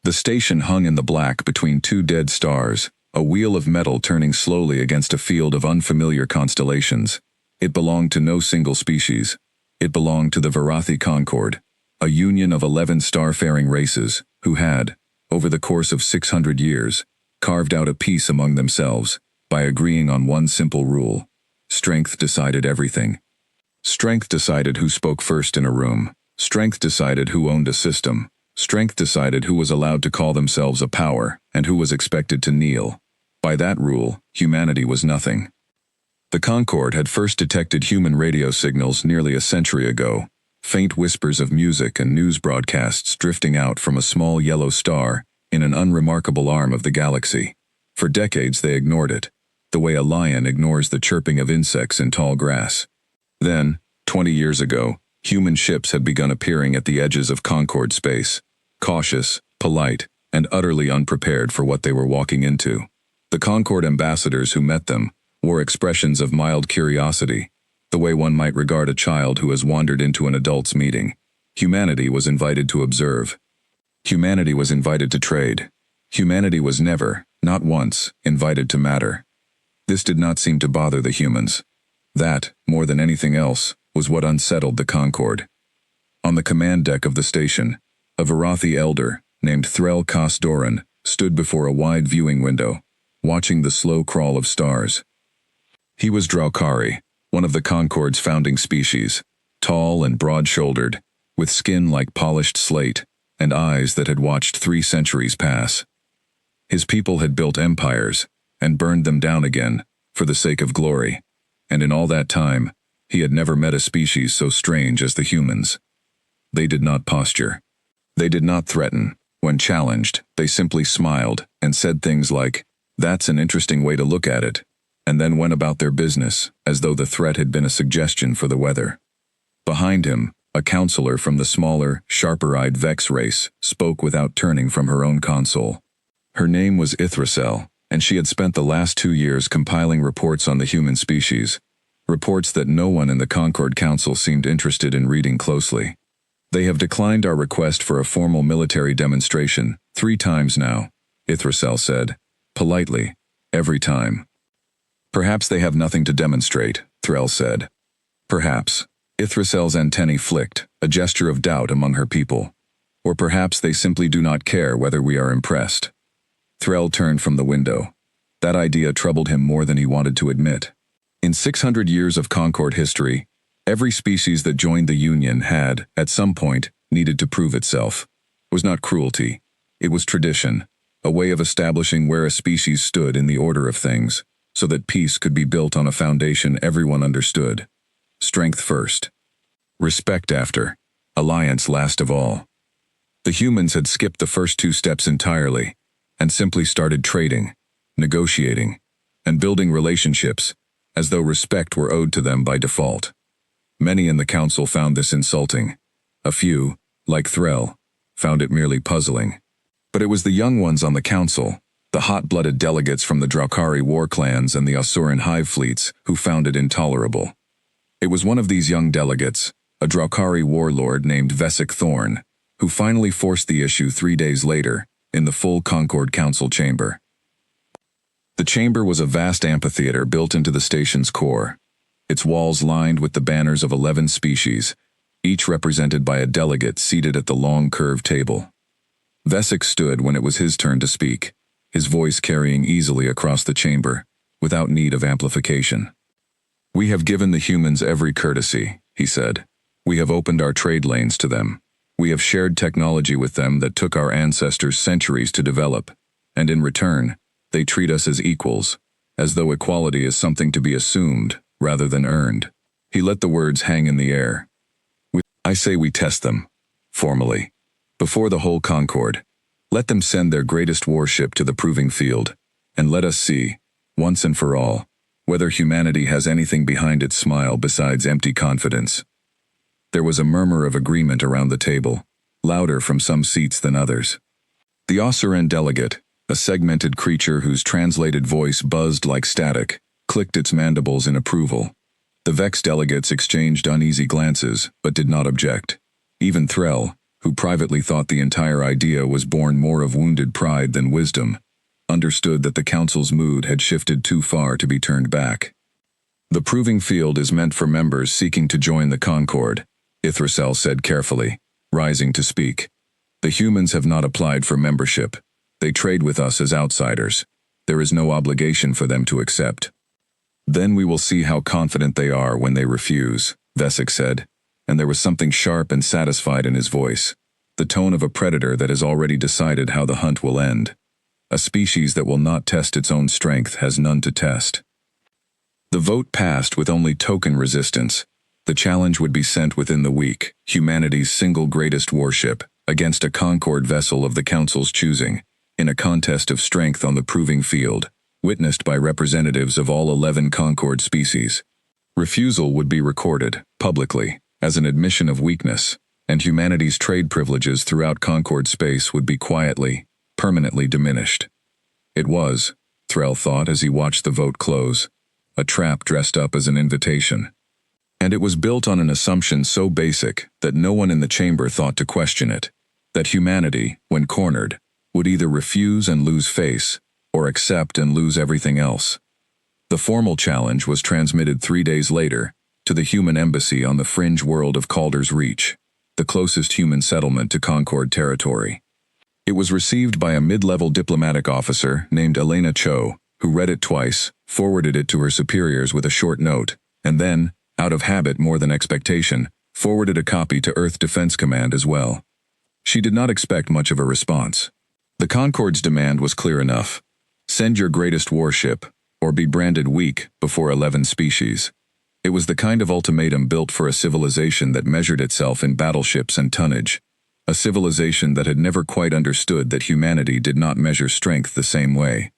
The station hung in the black between two dead stars, a wheel of metal turning slowly against a field of unfamiliar constellations. It belonged to no single species. It belonged to the Varathi Concord, a union of 11 star-faring races, who had, over the course of 600 years, carved out a peace among themselves, by agreeing on one simple rule. Strength decided everything. Strength decided who spoke first in a room. Strength decided who owned a system. Strength decided who was allowed to call themselves a power, and who was expected to kneel. By that rule, humanity was nothing. The Concord had first detected human radio signals nearly a century ago, faint whispers of music and news broadcasts drifting out from a small yellow star in an unremarkable arm of the galaxy. For decades they ignored it, the way a lion ignores the chirping of insects in tall grass. Then, 20 years ago, human ships had begun appearing at the edges of Concord space, cautious, polite, and utterly unprepared for what they were walking into. The Concord ambassadors who met them wore expressions of mild curiosity, the way one might regard a child who has wandered into an adult's meeting. Humanity was invited to observe. Humanity was invited to trade. Humanity was never, not once, invited to matter. This did not seem to bother the humans. That, more than anything else, was what unsettled the Concord. On the command deck of the station, a Varathi elder, named Threl Doran, stood before a wide viewing window, watching the slow crawl of stars. He was Draukari, one of the Concord's founding species, tall and broad-shouldered, with skin like polished slate, and eyes that had watched 3 centuries pass. His people had built empires, and burned them down again, for the sake of glory, and in all that time, he had never met a species so strange as the humans. They did not posture. They did not threaten. When challenged, they simply smiled and said things like, "That's an interesting way to look at it," and then went about their business, as though the threat had been a suggestion for the weather. Behind him, a counselor from the smaller, sharper-eyed Vex race spoke without turning from her own console. Her name was Ithracel, and she had spent the last 2 years compiling reports on the human species, reports that no one in the Concord Council seemed interested in reading closely. "They have declined our request for a formal military demonstration 3 times now," Ithracel said, politely, every time. "Perhaps they have nothing to demonstrate," Threl said. Perhaps. Ithracel's antennae flicked, a gesture of doubt among her people. Or perhaps they simply do not care whether we are impressed. Threl turned from the window. That idea troubled him more than he wanted to admit. In 600 years of Concord history, every species that joined the Union had, at some point, needed to prove itself. It was not cruelty. It was tradition, a way of establishing where a species stood in the order of things, so that peace could be built on a foundation everyone understood. Strength first. Respect after. Alliance last of all. The humans had skipped the first 2 steps entirely, and simply started trading, negotiating, and building relationships, as though respect were owed to them by default. Many in the council found this insulting. A few, like Threl, found it merely puzzling. But it was the young ones on the council, the hot-blooded delegates from the Draukari war clans and the Asuran hive fleets, who found it intolerable. It was one of these young delegates, a Draukari warlord named Vesic Thorn, who finally forced the issue 3 days later, in the full Concord Council chamber. The chamber was a vast amphitheater built into the station's core, its walls lined with the banners of 11 species, each represented by a delegate seated at the long curved table. Vesic stood when it was his turn to speak, his voice carrying easily across the chamber, without need of amplification. "We have given the humans every courtesy," he said. "We have opened our trade lanes to them. We have shared technology with them that took our ancestors centuries to develop, and in return, they treat us as equals, as though equality is something to be assumed rather than earned." He let the words hang in the air. "I say we test them, formally, before the whole Concord. Let them send their greatest warship to the proving field, and let us see, once and for all, whether humanity has anything behind its smile besides empty confidence." There was a murmur of agreement around the table, louder from some seats than others. The Asuran delegate, a segmented creature whose translated voice buzzed like static, clicked its mandibles in approval. The Vex delegates exchanged uneasy glances, but did not object. Even Threl, who privately thought the entire idea was born more of wounded pride than wisdom, understood that the council's mood had shifted too far to be turned back. The proving field is meant for members seeking to join the Concord, Ithracel said carefully, rising to speak. The humans have not applied for membership. They trade with us as outsiders. There is no obligation for them to accept. Then we will see how confident they are when they refuse, Vesic said, and there was something sharp and satisfied in his voice, the tone of a predator that has already decided how the hunt will end. A species that will not test its own strength has none to test. The vote passed with only token resistance. The challenge would be sent within the week, humanity's single greatest warship, against a Concord vessel of the Council's choosing, in a contest of strength on the proving field, witnessed by representatives of all 11 Concord species. Refusal would be recorded, publicly, as an admission of weakness, and humanity's trade privileges throughout Concord space would be quietly, permanently diminished. It was, Threll thought as he watched the vote close, a trap dressed up as an invitation. And it was built on an assumption so basic that no one in the chamber thought to question it, that humanity, when cornered, would either refuse and lose face, or accept and lose everything else. The formal challenge was transmitted 3 days later to the human embassy on the fringe world of Calder's Reach, the closest human settlement to Concord territory. It was received by a mid-level diplomatic officer named Elena Cho, who read it twice, forwarded it to her superiors with a short note, and then, out of habit more than expectation, forwarded a copy to Earth Defense Command as well. She did not expect much of a response. The Concord's demand was clear enough. Send your greatest warship, or be branded weak before 11 species. It was the kind of ultimatum built for a civilization that measured itself in battleships and tonnage, a civilization that had never quite understood that humanity did not measure strength the same way.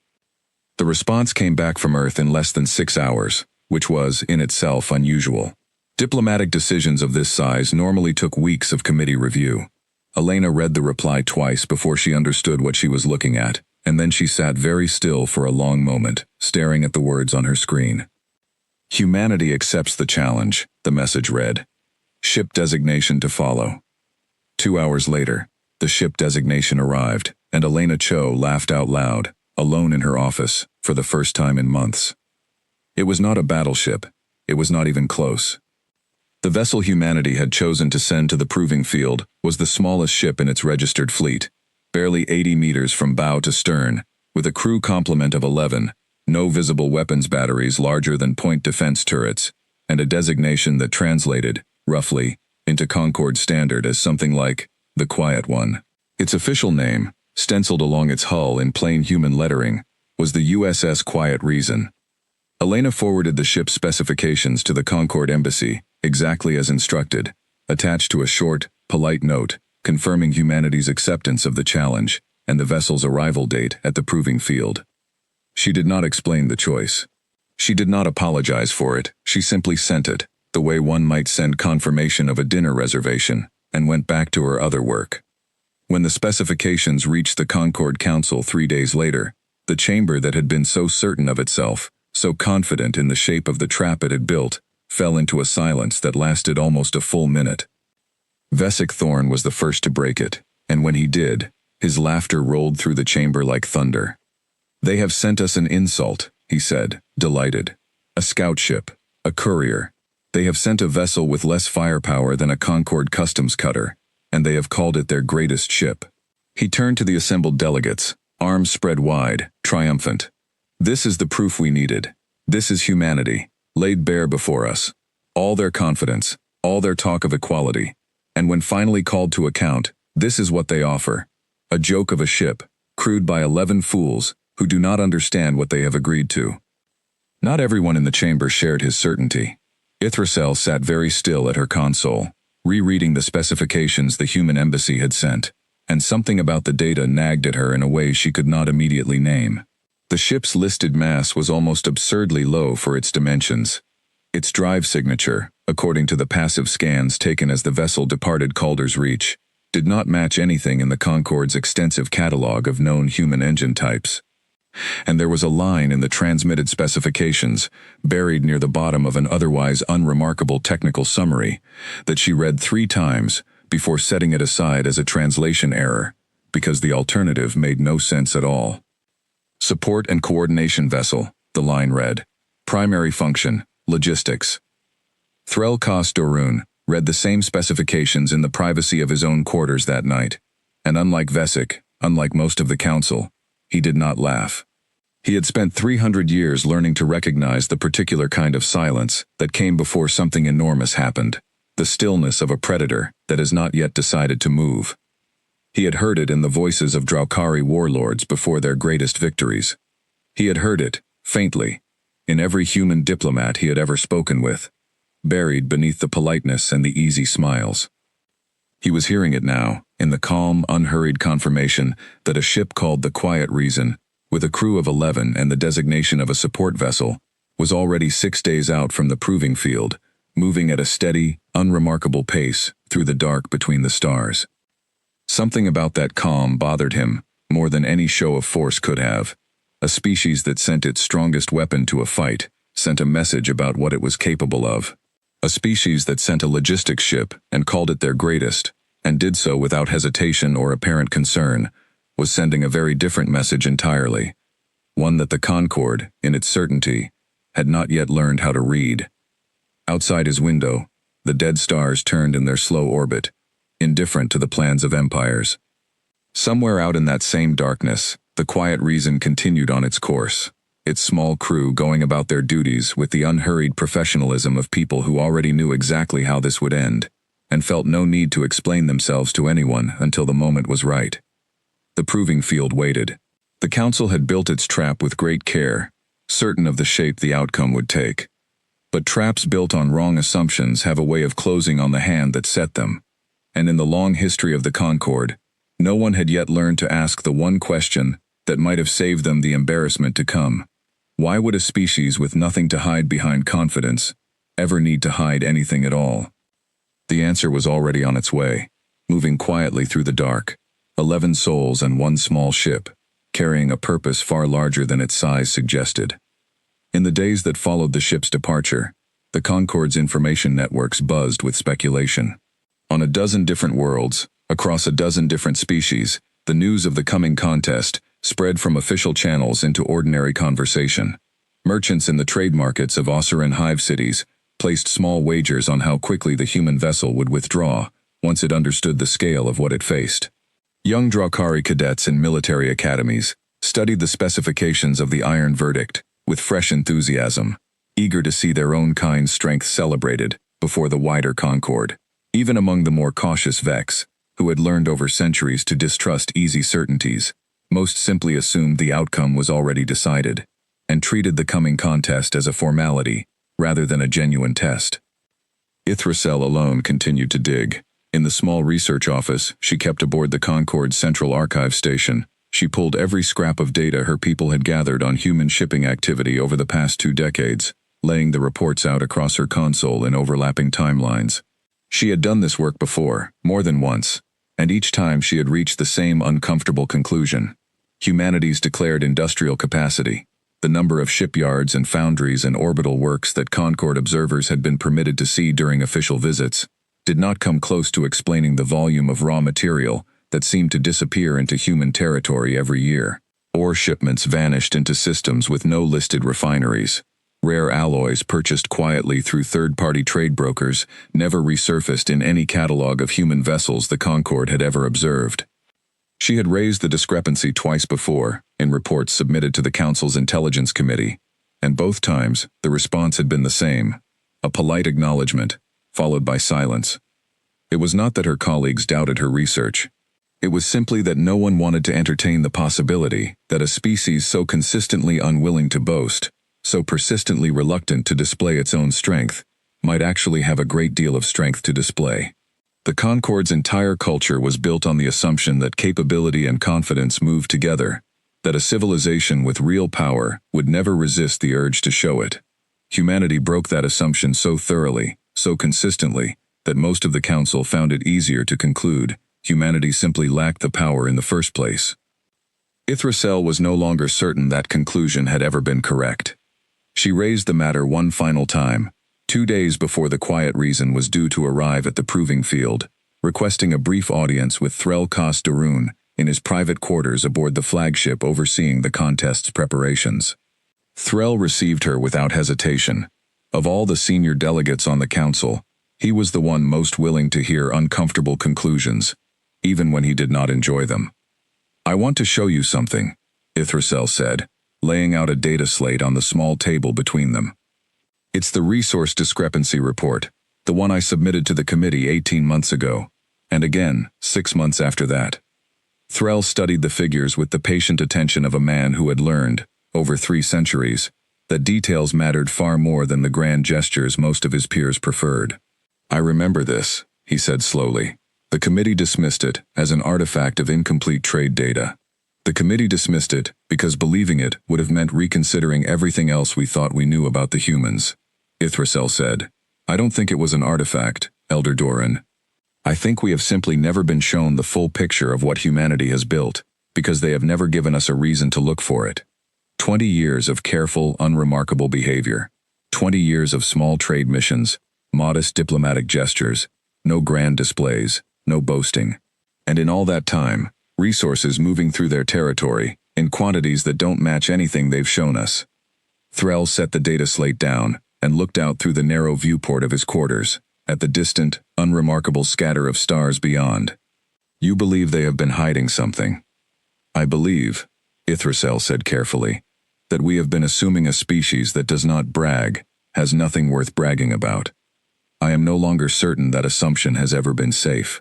The response came back from Earth in less than 6 hours, which was, in itself, unusual. Diplomatic decisions of this size normally took weeks of committee review. Elena read the reply twice before she understood what she was looking at, and then she sat very still for a long moment, staring at the words on her screen. Humanity accepts the challenge, the message read. Ship designation to follow. 2 hours later, the ship designation arrived, and Elena Cho laughed out loud, alone in her office, for the first time in months. It was not a battleship. It was not even close. The vessel humanity had chosen to send to the proving field was the smallest ship in its registered fleet, barely 80 meters from bow to stern, with a crew complement of 11, no visible weapons batteries larger than point defense turrets, and a designation that translated, roughly, into Concord Standard as something like, the Quiet One. Its official name, stenciled along its hull in plain human lettering, was the USS Quiet Reason. Elena forwarded the ship's specifications to the Concord Embassy, exactly as instructed, attached to a short, polite note, confirming humanity's acceptance of the challenge and the vessel's arrival date at the proving field. She did not explain the choice. She did not apologize for it, she simply sent it, the way one might send confirmation of a dinner reservation, and went back to her other work. When the specifications reached the Concord Council 3 days later, the chamber that had been so certain of itself, so confident in the shape of the trap it had built, fell into a silence that lasted almost a full minute. Vesic Thorn was the first to break it, and when he did, his laughter rolled through the chamber like thunder. They have sent us an insult, he said, delighted. A scout ship, a courier. They have sent a vessel with less firepower than a Concord customs cutter, and they have called it their greatest ship. He turned to the assembled delegates, arms spread wide, triumphant. This is the proof we needed. This is humanity, laid bare before us. All their confidence, all their talk of equality. And when finally called to account, this is what they offer. A joke of a ship, crewed by 11 fools, who do not understand what they have agreed to. Not everyone in the chamber shared his certainty. Ithracel sat very still at her console, rereading the specifications the human embassy had sent, and something about the data nagged at her in a way she could not immediately name. The ship's listed mass was almost absurdly low for its dimensions. Its drive signature, according to the passive scans taken as the vessel departed Calder's Reach, did not match anything in the Concord's extensive catalog of known human engine types. And there was a line in the transmitted specifications, buried near the bottom of an otherwise unremarkable technical summary, that she read 3 times before setting it aside as a translation error, because the alternative made no sense at all. Support and Coordination Vessel, the line read. Primary function, logistics. Threl Kos Dorun read the same specifications in the privacy of his own quarters that night, and unlike Vesic, unlike most of the council, he did not laugh. He had spent 300 years learning to recognize the particular kind of silence that came before something enormous happened, the stillness of a predator that has not yet decided to move. He had heard it in the voices of Draukari warlords before their greatest victories. He had heard it, faintly, in every human diplomat he had ever spoken with, buried beneath the politeness and the easy smiles. He was hearing it now, in the calm, unhurried confirmation that a ship called the Quiet Reason, with a crew of 11 and the designation of a support vessel, was already 6 days out from the proving field, moving at a steady, unremarkable pace through the dark between the stars. Something about that calm bothered him, more than any show of force could have. A species that sent its strongest weapon to a fight, sent a message about what it was capable of. A species that sent a logistics ship and called it their greatest, and did so without hesitation or apparent concern, was sending a very different message entirely. One that the Concord, in its certainty, had not yet learned how to read. Outside his window, the dead stars turned in their slow orbit, indifferent to the plans of empires. Somewhere out in that same darkness, the Quiet Reason continued on its course, its small crew going about their duties with the unhurried professionalism of people who already knew exactly how this would end, and felt no need to explain themselves to anyone until the moment was right. The proving field waited. The council had built its trap with great care, certain of the shape the outcome would take. But traps built on wrong assumptions have a way of closing on the hand that set them, and in the long history of the Concord, no one had yet learned to ask the one question that might have saved them the embarrassment to come. Why would a species with nothing to hide behind confidence ever need to hide anything at all? The answer was already on its way, moving quietly through the dark, 11 souls and one small ship, carrying a purpose far larger than its size suggested. In the days that followed the ship's departure, the Concord's information networks buzzed with speculation. On a dozen different worlds, across a dozen different species, the news of the coming contest spread from official channels into ordinary conversation. Merchants in the trade markets of Osseran hive cities placed small wagers on how quickly the human vessel would withdraw once it understood the scale of what it faced. Young Draukari cadets in military academies studied the specifications of the Iron Verdict with fresh enthusiasm, eager to see their own kind's strength celebrated before the wider Concord. Even among the more cautious Vex, who had learned over centuries to distrust easy certainties, most simply assumed the outcome was already decided, and treated the coming contest as a formality, rather than a genuine test. Ithracel alone continued to dig. In the small research office she kept aboard the Concord's Central Archive Station, she pulled every scrap of data her people had gathered on human shipping activity over the past 2 decades, laying the reports out across her console in overlapping timelines. She had done this work before, more than once, and each time she had reached the same uncomfortable conclusion. Humanity's declared industrial capacity, the number of shipyards and foundries and orbital works that Concord observers had been permitted to see during official visits, did not come close to explaining the volume of raw material that seemed to disappear into human territory every year. Ore shipments vanished into systems with no listed refineries. Rare alloys purchased quietly through third-party trade brokers never resurfaced in any catalog of human vessels the Concord had ever observed. She had raised the discrepancy twice before, in reports submitted to the Council's Intelligence Committee, and both times the response had been the same, a polite acknowledgement, followed by silence. It was not that her colleagues doubted her research. It was simply that no one wanted to entertain the possibility that a species so consistently unwilling to boast, so persistently reluctant to display its own strength, might actually have a great deal of strength to display. The Concord's entire culture was built on the assumption that capability and confidence moved together, that a civilization with real power would never resist the urge to show it. Humanity broke that assumption so thoroughly, so consistently, that most of the Council found it easier to conclude humanity simply lacked the power in the first place. Ithracel was no longer certain that conclusion had ever been correct. She raised the matter one final time, 2 days before the Quiet Reason was due to arrive at the proving field, requesting a brief audience with Threl Kos-Darun in his private quarters aboard the flagship overseeing the contest's preparations. Threl received her without hesitation. Of all the senior delegates on the council, he was the one most willing to hear uncomfortable conclusions, even when he did not enjoy them. "I want to show you something," Ithrisel said, laying out a data slate on the small table between them. "It's the resource discrepancy report, the one I submitted to the committee 18 months ago, and again 6 months after that." Threl studied the figures with the patient attention of a man who had learned, over 3 centuries, that details mattered far more than the grand gestures most of his peers preferred. "I remember this," he said slowly. "The committee dismissed it as an artifact of incomplete trade data. The committee dismissed it because believing it would have meant reconsidering everything else we thought we knew about the humans," Ithrisel said. "I don't think it was an artifact, Elder Doran. I think we have simply never been shown the full picture of what humanity has built, because they have never given us a reason to look for it. 20 years of careful, unremarkable behavior. 20 years of small trade missions, modest diplomatic gestures, no grand displays, no boasting. And in all that time, resources moving through their territory, in quantities that don't match anything they've shown us." Threl set the data slate down and looked out through the narrow viewport of his quarters, at the distant, unremarkable scatter of stars beyond. "You believe they have been hiding something. I believe," Ithrisel said carefully, "that we have been assuming a species that does not brag, has nothing worth bragging about. I am no longer certain that assumption has ever been safe."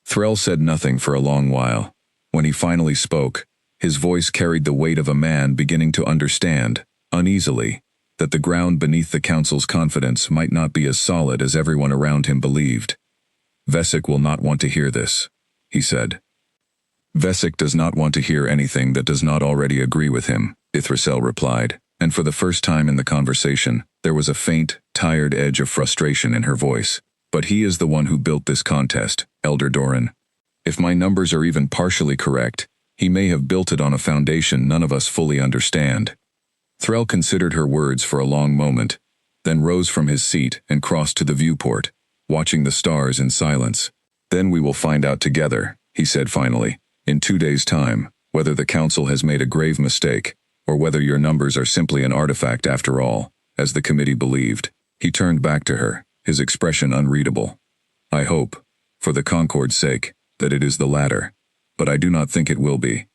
Threl said nothing for a long while. When he finally spoke, his voice carried the weight of a man beginning to understand, uneasily, that the ground beneath the council's confidence might not be as solid as everyone around him believed. "Vesic will not want to hear this," he said. "Vesic does not want to hear anything that does not already agree with him," Ithrisel replied, and for the first time in the conversation, there was a faint, tired edge of frustration in her voice. "But he is the one who built this contest, Elder Doran. If my numbers are even partially correct, he may have built it on a foundation none of us fully understand." Threl considered her words for a long moment, then rose from his seat and crossed to the viewport, watching the stars in silence. "Then we will find out together," he said finally, "in 2 days' time, whether the council has made a grave mistake, or whether your numbers are simply an artifact after all, as the committee believed." He turned back to her, his expression unreadable. "I hope, for the Concord's sake, that it is the latter, but I do not think it will be."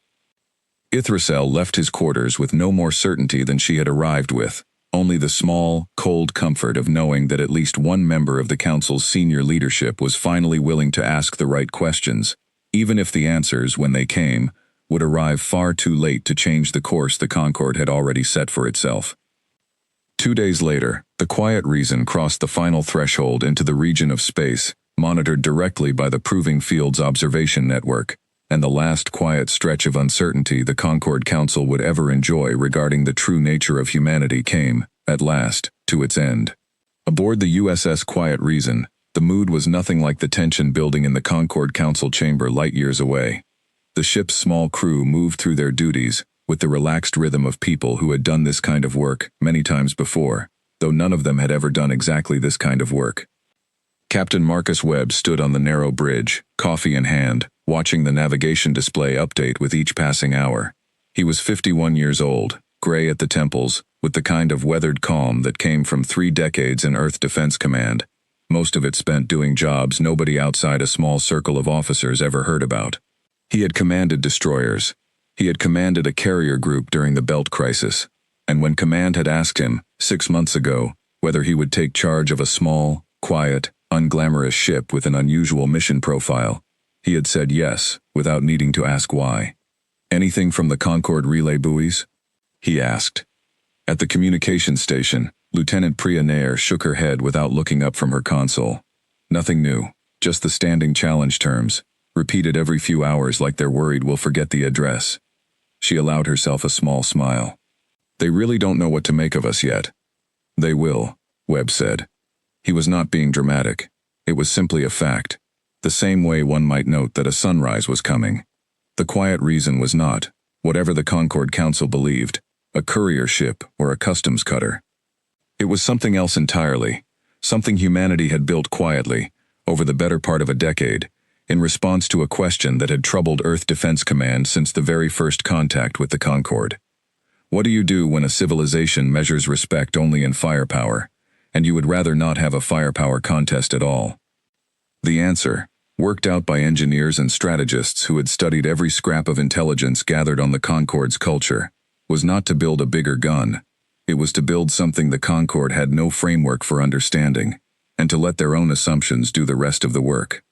Ithrisel left his quarters with no more certainty than she had arrived with, only the small, cold comfort of knowing that at least one member of the council's senior leadership was finally willing to ask the right questions, even if the answers, when they came, would arrive far too late to change the course the Concord had already set for itself. 2 days later, the Quiet Reason crossed the final threshold into the region of space, monitored directly by the Proving Fields Observation Network, and the last quiet stretch of uncertainty the Concord Council would ever enjoy regarding the true nature of humanity came, at last, to its end. Aboard the USS Quiet Reason, the mood was nothing like the tension building in the Concord Council chamber light years away. The ship's small crew moved through their duties, with the relaxed rhythm of people who had done this kind of work many times before, though none of them had ever done exactly this kind of work. Captain Marcus Webb stood on the narrow bridge, coffee in hand, watching the navigation display update with each passing hour. He was 51 years old, gray at the temples, with the kind of weathered calm that came from 3 decades in Earth Defense Command, most of it spent doing jobs nobody outside a small circle of officers ever heard about. He had commanded destroyers. He had commanded a carrier group during the Belt Crisis, and when Command had asked him, 6 months ago, whether he would take charge of a small, quiet, unglamorous ship with an unusual mission profile, he had said yes, without needing to ask why. "Anything from the Concorde relay buoys?" he asked. At the communication station, Lieutenant Priya Nair shook her head without looking up from her console. "Nothing new, just the standing challenge terms, repeated every few hours like they're worried we'll forget the address." She allowed herself a small smile. "They really don't know what to make of us yet." "They will," Webb said. He was not being dramatic. It was simply a fact. The same way one might note that a sunrise was coming. The Quiet Reason was not, whatever the Concord Council believed, a courier ship or a customs cutter. It was something else entirely, something humanity had built quietly, over the better part of a decade, in response to a question that had troubled Earth Defense Command since the very first contact with the Concorde. What do you do when a civilization measures respect only in firepower, and you would rather not have a firepower contest at all? The answer, worked out by engineers and strategists who had studied every scrap of intelligence gathered on the Concorde's culture, was not to build a bigger gun. It was to build something the Concorde had no framework for understanding, and to let their own assumptions do the rest of the work.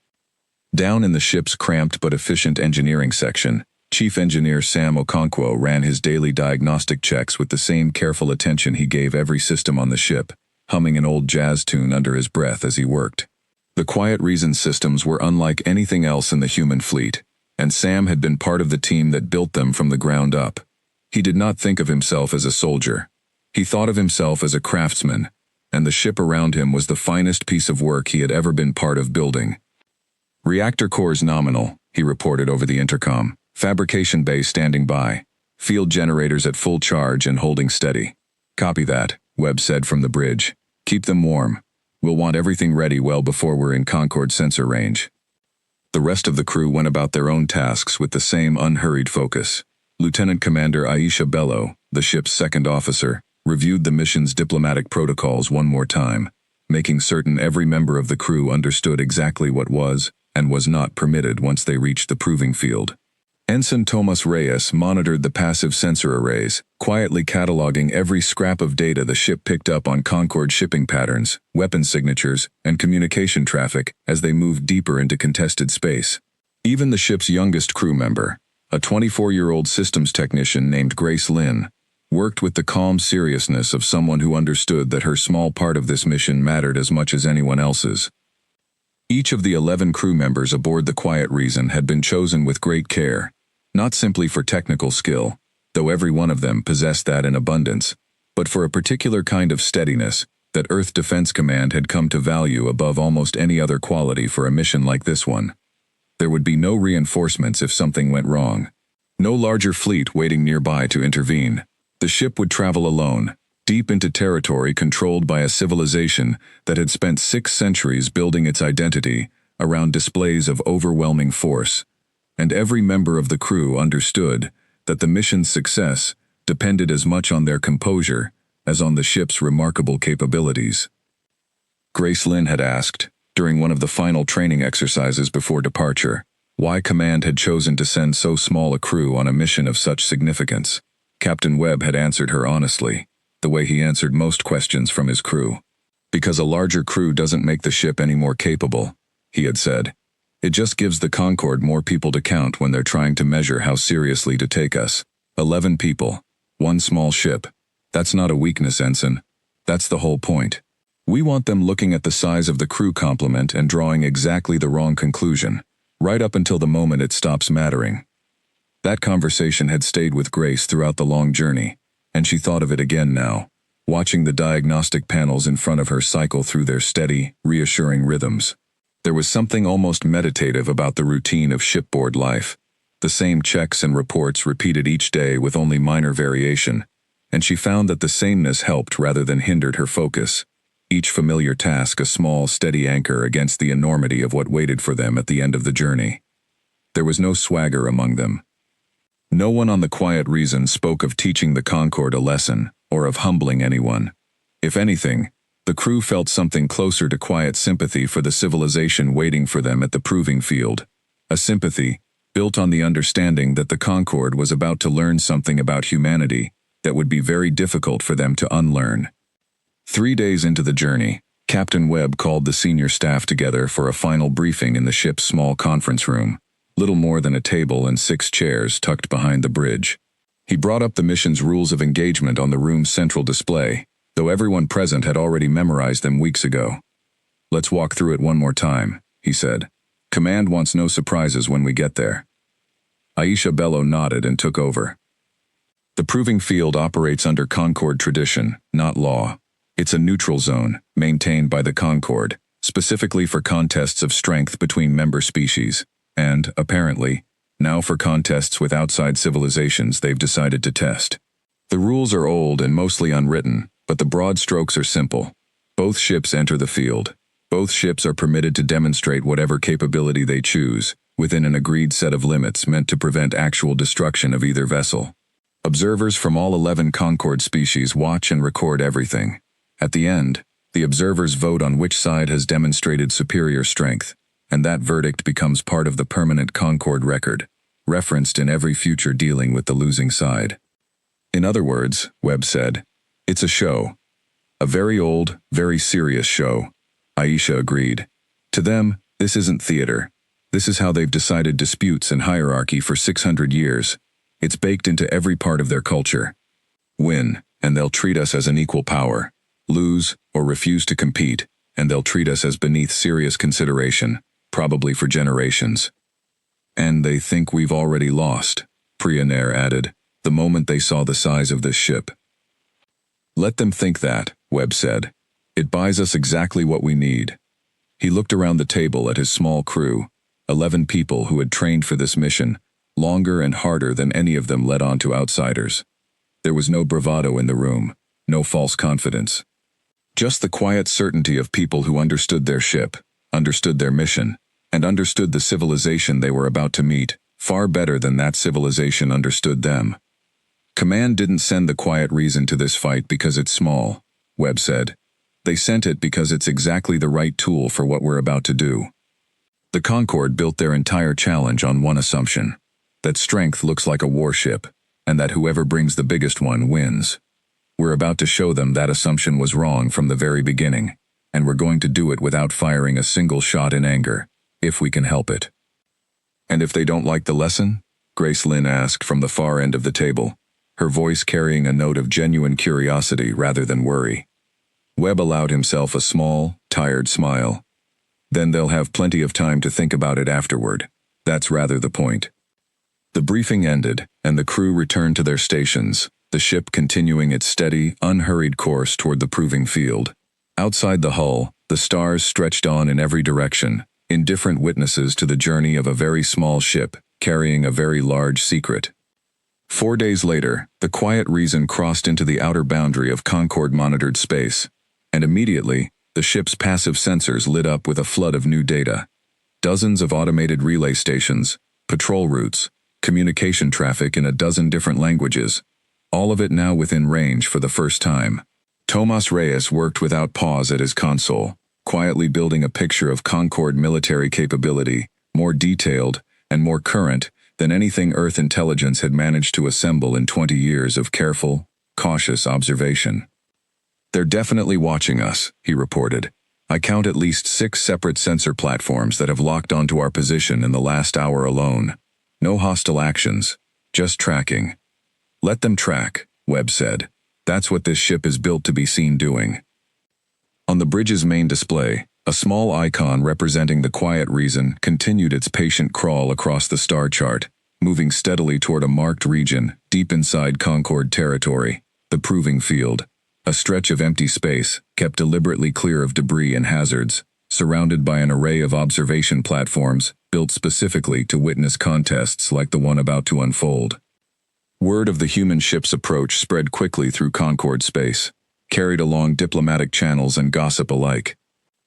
Down in the ship's cramped but efficient engineering section, Chief Engineer Sam Okonkwo ran his daily diagnostic checks with the same careful attention he gave every system on the ship, humming an old jazz tune under his breath as he worked. The Quiet Reason systems were unlike anything else in the human fleet, and Sam had been part of the team that built them from the ground up. He did not think of himself as a soldier. He thought of himself as a craftsman, and the ship around him was the finest piece of work he had ever been part of building. Reactor cores nominal, he reported over the intercom. Fabrication bay standing by. Field generators at full charge and holding steady. Copy that, Webb said from the bridge. Keep them warm. We'll want everything ready well before we're in Concorde sensor range. The rest of the crew went about their own tasks with the same unhurried focus. Lieutenant Commander Aisha Bello, the ship's second officer, reviewed the mission's diplomatic protocols one more time, making certain every member of the crew understood exactly what was and was not permitted once they reached the proving field. Ensign Tomas Reyes monitored the passive sensor arrays, quietly cataloging every scrap of data the ship picked up on Concorde shipping patterns, weapon signatures, and communication traffic as they moved deeper into contested space. Even the ship's youngest crew member, a 24-year-old systems technician named Grace Lynn, worked with the calm seriousness of someone who understood that her small part of this mission mattered as much as anyone else's. Each of the 11 crew members aboard the Quiet Reason had been chosen with great care, not simply for technical skill, though every one of them possessed that in abundance, but for a particular kind of steadiness that Earth Defense Command had come to value above almost any other quality for a mission like this one. There would be no reinforcements if something went wrong. No larger fleet waiting nearby to intervene. The ship would travel alone, deep into territory controlled by a civilization that had spent 6 centuries building its identity around displays of overwhelming force, and every member of the crew understood that the mission's success depended as much on their composure as on the ship's remarkable capabilities. Grace Lynn had asked, during one of the final training exercises before departure, why Command had chosen to send so small a crew on a mission of such significance. Captain Webb had answered her honestly, the way he answered most questions from his crew. Because a larger crew doesn't make the ship any more capable, he had said. It just gives the Concorde more people to count when they're trying to measure how seriously to take us. 11 people. One small ship. That's not a weakness, Ensign. That's the whole point. We want them looking at the size of the crew complement and drawing exactly the wrong conclusion, right up until the moment it stops mattering. That conversation had stayed with Grace throughout the long journey, and she thought of it again now, watching the diagnostic panels in front of her cycle through their steady, reassuring rhythms. There was something almost meditative about the routine of shipboard life, the same checks and reports repeated each day with only minor variation, and she found that the sameness helped rather than hindered her focus, each familiar task a small, steady anchor against the enormity of what waited for them at the end of the journey. There was no swagger among them. No one on the Quiet Reason spoke of teaching the Concorde a lesson, or of humbling anyone. If anything, the crew felt something closer to quiet sympathy for the civilization waiting for them at the proving field. A sympathy built on the understanding that the Concorde was about to learn something about humanity that would be very difficult for them to unlearn. 3 days into the journey, Captain Webb called the senior staff together for a final briefing in the ship's small conference room, little more than a table and 6 chairs tucked behind the bridge. He brought up the mission's rules of engagement on the room's central display, though everyone present had already memorized them weeks ago. Let's walk through it one more time, he said. Command wants no surprises when we get there. Aisha Bello nodded and took over. The proving field operates under Concorde tradition, not law. It's a neutral zone, maintained by the Concorde, specifically for contests of strength between member species, and, apparently, now for contests with outside civilizations they've decided to test. The rules are old and mostly unwritten, but the broad strokes are simple. Both ships enter the field. Both ships are permitted to demonstrate whatever capability they choose, within an agreed set of limits meant to prevent actual destruction of either vessel. Observers from all 11 Concorde species watch and record everything. At the end, the observers vote on which side has demonstrated superior strength, and that verdict becomes part of the permanent Concorde record, referenced in every future dealing with the losing side. In other words, Webb said, it's a show. A very old, very serious show. Aisha agreed. To them, this isn't theater. This is how they've decided disputes and hierarchy for 600 years. It's baked into every part of their culture. Win, and they'll treat us as an equal power. Lose, or refuse to compete, and they'll treat us as beneath serious consideration, probably for generations. And they think we've already lost, Priya Nair added, the moment they saw the size of this ship. Let them think that, Webb said. It buys us exactly what we need. He looked around the table at his small crew, 11 people who had trained for this mission, longer and harder than any of them led on to outsiders. There was no bravado in the room, no false confidence. Just the quiet certainty of people who understood their ship, understood their mission, and understood the civilization they were about to meet, far better than that civilization understood them. Command didn't send the quiet reason to this fight because it's small, Webb said. They sent it because it's exactly the right tool for what we're about to do. The Concorde built their entire challenge on one assumption, that strength looks like a warship, and that whoever brings the biggest one wins. We're about to show them that assumption was wrong from the very beginning, and we're going to do it without firing a single shot in anger, if we can help it. And if they don't like the lesson? Grace Lynn asked from the far end of the table, her voice carrying a note of genuine curiosity rather than worry. Webb allowed himself a small, tired smile. Then they'll have plenty of time to think about it afterward. That's rather the point. The briefing ended, and the crew returned to their stations, the ship continuing its steady, unhurried course toward the proving field. Outside the hull, the stars stretched on in every direction, indifferent witnesses to the journey of a very small ship, carrying a very large secret. 4 days later, the quiet reason crossed into the outer boundary of Concorde-monitored space, and immediately, the ship's passive sensors lit up with a flood of new data. Dozens of automated relay stations, patrol routes, communication traffic in a dozen different languages, all of it now within range for the first time. Tomas Reyes worked without pause at his console, quietly building a picture of Concorde military capability, more detailed and more current than anything Earth intelligence had managed to assemble in 20 years of careful, cautious observation. They're definitely watching us, he reported. I count at least 6 separate sensor platforms that have locked onto our position in the last hour alone. No hostile actions, just tracking. Let them track, Webb said. That's what this ship is built to be seen doing. On the bridge's main display, a small icon representing the quiet reason continued its patient crawl across the star chart, moving steadily toward a marked region deep inside Concorde territory, the proving field. A stretch of empty space, kept deliberately clear of debris and hazards, surrounded by an array of observation platforms, built specifically to witness contests like the one about to unfold. Word of the human ship's approach spread quickly through Concorde space, carried along diplomatic channels and gossip alike.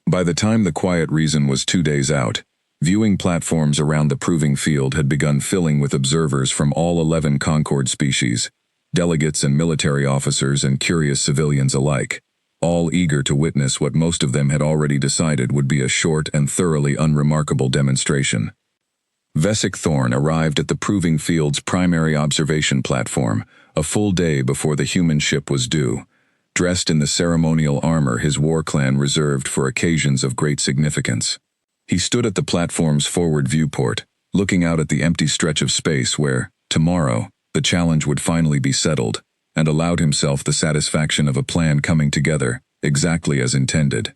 By the time the quiet reason was 2 days out, viewing platforms around the proving field had begun filling with observers from all 11 Concorde species, delegates and military officers and curious civilians alike, all eager to witness what most of them had already decided would be a short and thoroughly unremarkable demonstration. Vesic Thorn arrived at the proving field's primary observation platform, a full day before the human ship was due, dressed in the ceremonial armor his war clan reserved for occasions of great significance. He stood at the platform's forward viewport, looking out at the empty stretch of space where, tomorrow, the challenge would finally be settled, and allowed himself the satisfaction of a plan coming together, exactly as intended.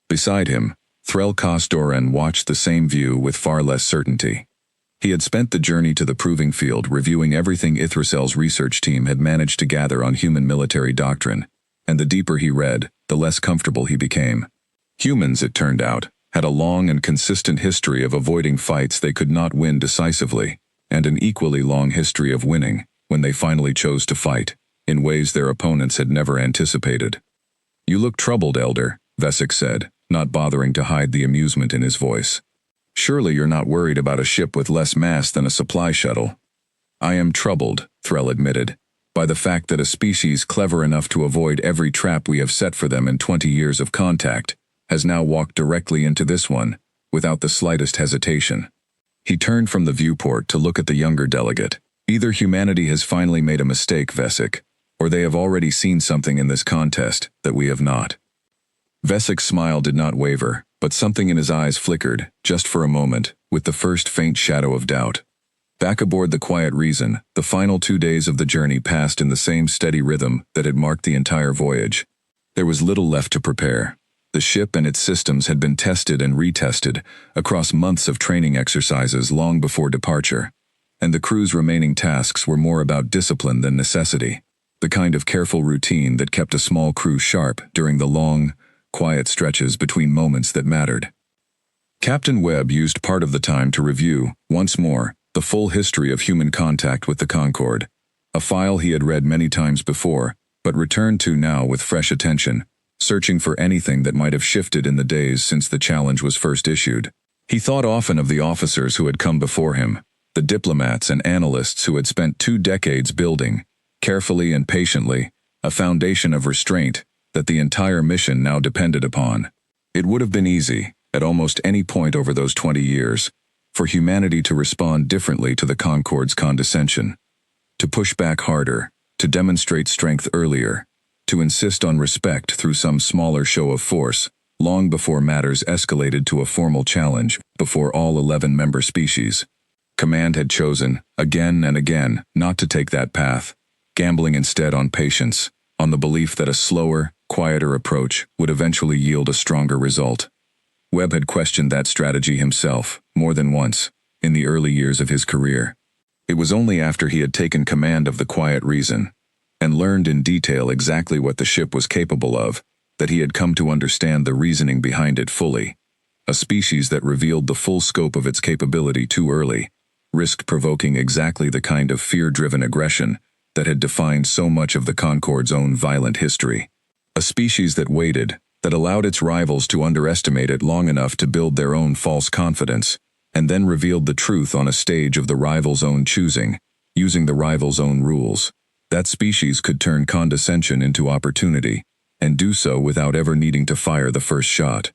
Beside him, Threl Kosdoran watched the same view with far less certainty. He had spent the journey to the proving field reviewing everything Ithrasel's research team had managed to gather on human military doctrine, and the deeper he read, the less comfortable he became. Humans, it turned out, had a long and consistent history of avoiding fights they could not win decisively, and an equally long history of winning, when they finally chose to fight, in ways their opponents had never anticipated. You look troubled, Elder, Vesic said, not bothering to hide the amusement in his voice. "Surely you're not worried about a ship with less mass than a supply shuttle." "I am troubled," Threll admitted, "by the fact that a species clever enough to avoid every trap we have set for them in 20 years of contact has now walked directly into this one, without the slightest hesitation." He turned from the viewport to look at the younger delegate. "Either humanity has finally made a mistake, Vesic, or they have already seen something in this contest that we have not." Vesic's smile did not waver, but something in his eyes flickered, just for a moment, with the first faint shadow of doubt. Back aboard the Quiet Reason, the final 2 days of the journey passed in the same steady rhythm that had marked the entire voyage. There was little left to prepare. The ship and its systems had been tested and retested across months of training exercises long before departure, and the crew's remaining tasks were more about discipline than necessity, the kind of careful routine that kept a small crew sharp during the long, quiet stretches between moments that mattered. Captain Webb used part of the time to review, once more, the full history of human contact with the Concorde, a file he had read many times before, but returned to now with fresh attention, searching for anything that might have shifted in the days since the challenge was first issued. He thought often of the officers who had come before him, the diplomats and analysts who had spent 2 decades building, carefully and patiently, a foundation of restraint that the entire mission now depended upon. It would have been easy, at almost any point over those 20 years, for humanity to respond differently to the Concorde's condescension, to push back harder, to demonstrate strength earlier, to insist on respect through some smaller show of force, long before matters escalated to a formal challenge before all 11 member species. Command had chosen, again and again, not to take that path, gambling instead on patience, on the belief that a slower, quieter approach would eventually yield a stronger result. Webb had questioned that strategy himself, more than once, in the early years of his career. It was only after he had taken command of the Quiet Reason, and learned in detail exactly what the ship was capable of, that he had come to understand the reasoning behind it fully. A species that revealed the full scope of its capability too early, risked provoking exactly the kind of fear-driven aggression that had defined so much of the Concorde's own violent history. A species that waited, that allowed its rivals to underestimate it long enough to build their own false confidence, and then revealed the truth on a stage of the rival's own choosing, using the rival's own rules. That species could turn condescension into opportunity, and do so without ever needing to fire the first shot.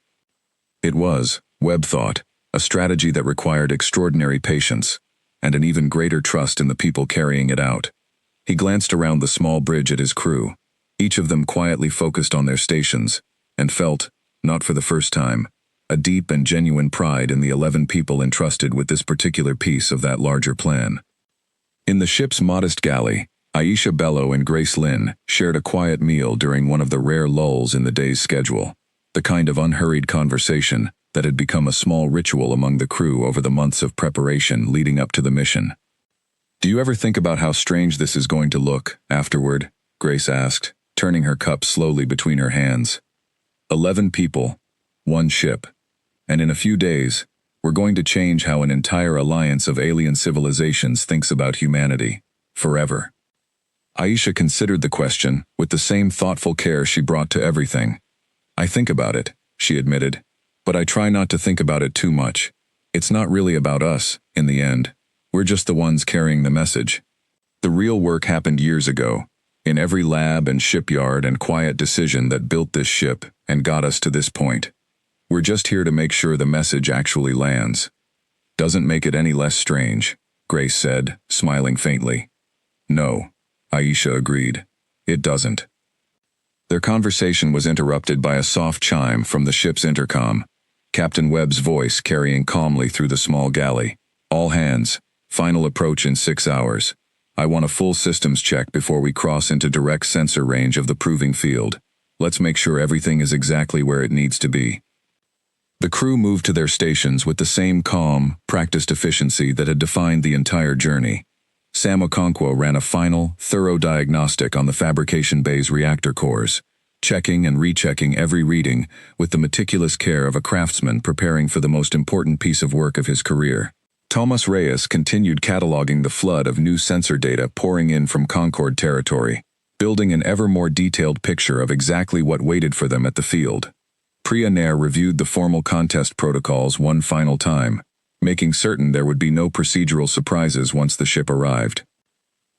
It was, Webb thought, a strategy that required extraordinary patience, and an even greater trust in the people carrying it out. He glanced around the small bridge at his crew, each of them quietly focused on their stations, and felt, not for the first time, a deep and genuine pride in the 11 people entrusted with this particular piece of that larger plan. In the ship's modest galley, Aisha Bello and Grace Lynn shared a quiet meal during one of the rare lulls in the day's schedule, the kind of unhurried conversation that had become a small ritual among the crew over the months of preparation leading up to the mission. "Do you ever think about how strange this is going to look, afterward?" Grace asked, turning her cup slowly between her hands. 11 people, 1 ship, and in a few days, we're going to change how an entire alliance of alien civilizations thinks about humanity, forever. Aisha considered the question with the same thoughtful care she brought to everything. "I think about it," she admitted, "but I try not to think about it too much. It's not really about us, in the end. We're just the ones carrying the message. The real work happened years ago, in every lab and shipyard and quiet decision that built this ship and got us to this point. We're just here to make sure the message actually lands." "Doesn't make it any less strange," Grace said, smiling faintly. "No," Aisha agreed. "It doesn't." Their conversation was interrupted by a soft chime from the ship's intercom, Captain Webb's voice carrying calmly through the small galley. "All hands, final approach in 6 hours. I want a full systems check before we cross into direct sensor range of the proving field. Let's make sure everything is exactly where it needs to be." The crew moved to their stations with the same calm, practiced efficiency that had defined the entire journey. Sam Okonkwo ran a final, thorough diagnostic on the fabrication bay's reactor cores, checking and rechecking every reading with the meticulous care of a craftsman preparing for the most important piece of work of his career. Thomas Reyes continued cataloging the flood of new sensor data pouring in from Concorde territory, building an ever more detailed picture of exactly what waited for them at the field. Priya Nair reviewed the formal contest protocols one final time, making certain there would be no procedural surprises once the ship arrived.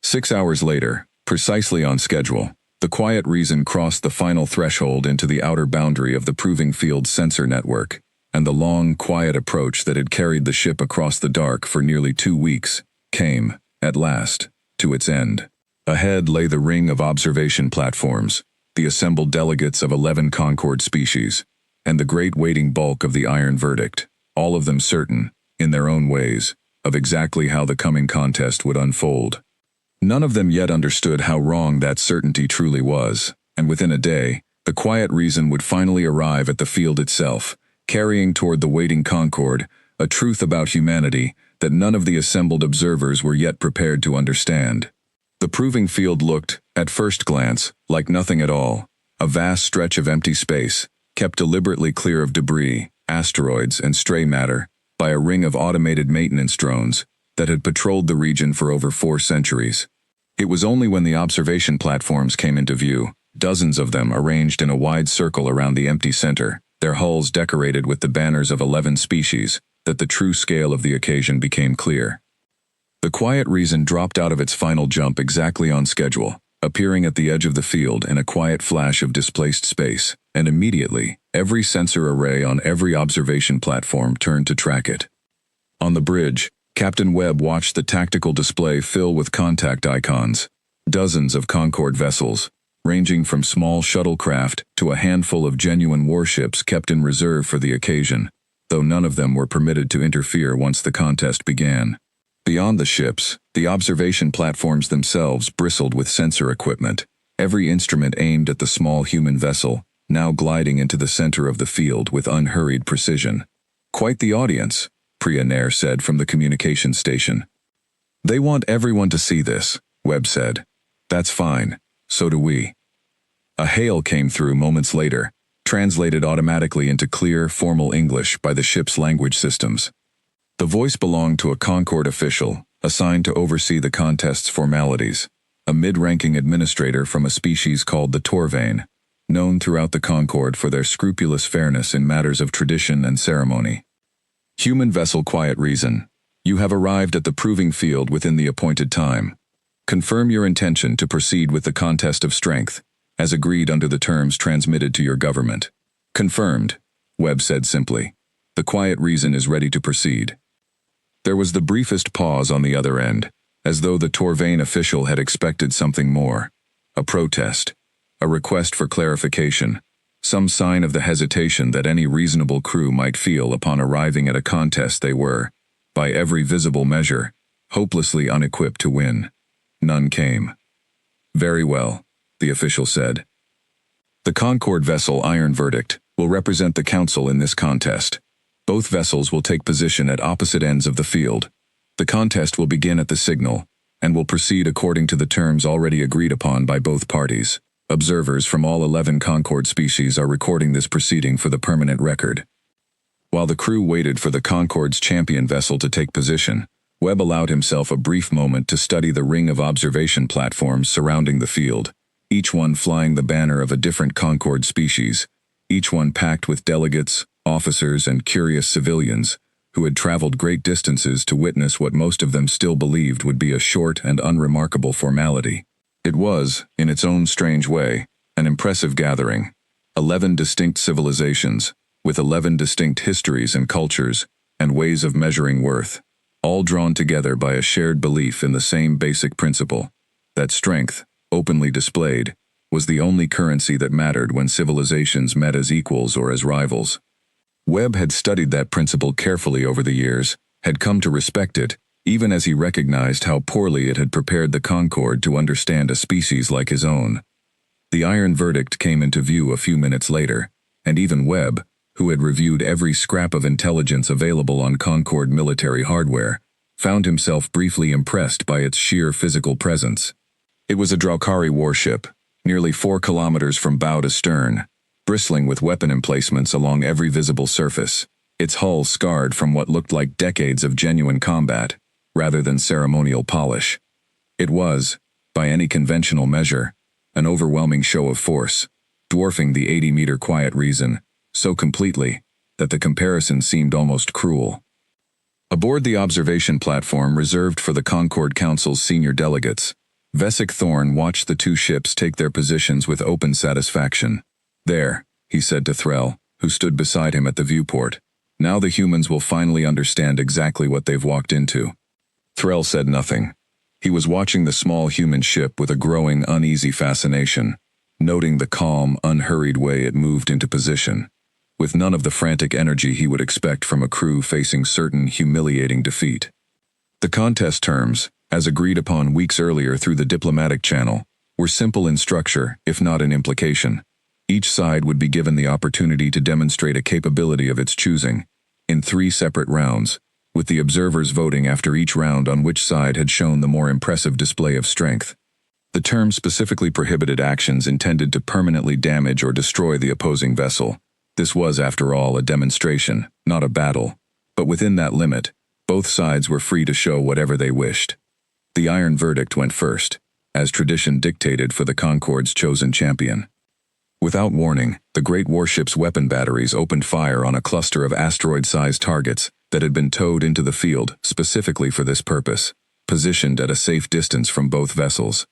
6 hours later, precisely on schedule, the Quiet Reason crossed the final threshold into the outer boundary of the Proving Field's sensor network, and the long, quiet approach that had carried the ship across the dark for nearly 2 weeks came, at last, to its end. Ahead lay the ring of observation platforms, the assembled delegates of 11 Concord species, and the great waiting bulk of the Iron Verdict, all of them certain, in their own ways, of exactly how the coming contest would unfold. None of them yet understood how wrong that certainty truly was, and within a day, the Quiet Reason would finally arrive at the field itself, carrying toward the waiting Concord a truth about humanity that none of the assembled observers were yet prepared to understand. The Proving Field looked, at first glance, like nothing at all, a vast stretch of empty space, kept deliberately clear of debris, asteroids, and stray matter by a ring of automated maintenance drones that had patrolled the region for over 4 centuries. It was only when the observation platforms came into view, dozens of them arranged in a wide circle around the empty center, their hulls decorated with the banners of 11 species, that the true scale of the occasion became clear. The Quiet Reason dropped out of its final jump exactly on schedule, appearing at the edge of the field in a quiet flash of displaced space, and immediately, every sensor array on every observation platform turned to track it. On the bridge, Captain Webb watched the tactical display fill with contact icons. Dozens of Concord vessels, ranging from small shuttlecraft to a handful of genuine warships kept in reserve for the occasion, though none of them were permitted to interfere once the contest began. Beyond the ships, the observation platforms themselves bristled with sensor equipment, every instrument aimed at the small human vessel, now gliding into the center of the field with unhurried precision. "Quite the audience," Priya Nair said from the communications station. "They want everyone to see this," Webb said. "That's fine. So do we." A hail came through moments later, translated automatically into clear, formal English by the ship's language systems. The voice belonged to a Concord official, assigned to oversee the contest's formalities, a mid-ranking administrator from a species called the Torvain, known throughout the Concord for their scrupulous fairness in matters of tradition and ceremony. "Human vessel Quiet Reason, you have arrived at the Proving Field within the appointed time. Confirm your intention to proceed with the contest of strength, as agreed under the terms transmitted to your government." "Confirmed," Webb said simply. "The Quiet Reason is ready to proceed." There was the briefest pause on the other end, as though the Torvain official had expected something more. A protest, a request for clarification, some sign of the hesitation that any reasonable crew might feel upon arriving at a contest they were, by every visible measure, hopelessly unequipped to win. None came. "Very well," the official said. "The Concord vessel Iron Verdict will represent the Council in this contest. Both vessels will take position at opposite ends of the field. The contest will begin at the signal, and will proceed according to the terms already agreed upon by both parties. Observers from all 11 Concord species are recording this proceeding for the permanent record." While the crew waited for the Concord's champion vessel to take position, Webb allowed himself a brief moment to study the ring of observation platforms surrounding the field, each one flying the banner of a different Concord species, each one packed with delegates, officers, and curious civilians who had traveled great distances to witness what most of them still believed would be a short and unremarkable formality. It was, in its own strange way, an impressive gathering. 11 distinct civilizations, with 11 distinct histories and cultures, and ways of measuring worth, all drawn together by a shared belief in the same basic principle, that strength, openly displayed, was the only currency that mattered when civilizations met as equals or as rivals. Webb had studied that principle carefully over the years, had come to respect it, even as he recognized how poorly it had prepared the Concord to understand a species like his own. The Iron Verdict came into view a few minutes later, and even Webb, who had reviewed every scrap of intelligence available on Concord military hardware, found himself briefly impressed by its sheer physical presence. It was a Draukari warship, nearly 4 kilometers from bow to stern, bristling with weapon emplacements along every visible surface, its hull scarred from what looked like decades of genuine combat, rather than ceremonial polish. It was, by any conventional measure, an overwhelming show of force, dwarfing the 80-meter Quiet Reason, so completely that the comparison seemed almost cruel. Aboard the observation platform reserved for the Concord Council's senior delegates, Vesic Thorn watched the two ships take their positions with open satisfaction. "There," he said to Threll, who stood beside him at the viewport. "Now the humans will finally understand exactly what they've walked into." Threll said nothing. He was watching the small human ship with a growing uneasy fascination, noting the calm, unhurried way it moved into position, with none of the frantic energy he would expect from a crew facing certain humiliating defeat. The contest terms, as agreed upon weeks earlier through the diplomatic channel, were simple in structure, if not in implication. Each side would be given the opportunity to demonstrate a capability of its choosing, in 3 separate rounds, with the observers voting after each round on which side had shown the more impressive display of strength. The term specifically prohibited actions intended to permanently damage or destroy the opposing vessel. This was, after all, a demonstration, not a battle, but within that limit, both sides were free to show whatever they wished. The iron verdict went first, as tradition dictated for the Concord's chosen champion. Without warning, the great warship's weapon batteries opened fire on a cluster of asteroid-sized targets that had been towed into the field specifically for this purpose, positioned at a safe distance from both vessels.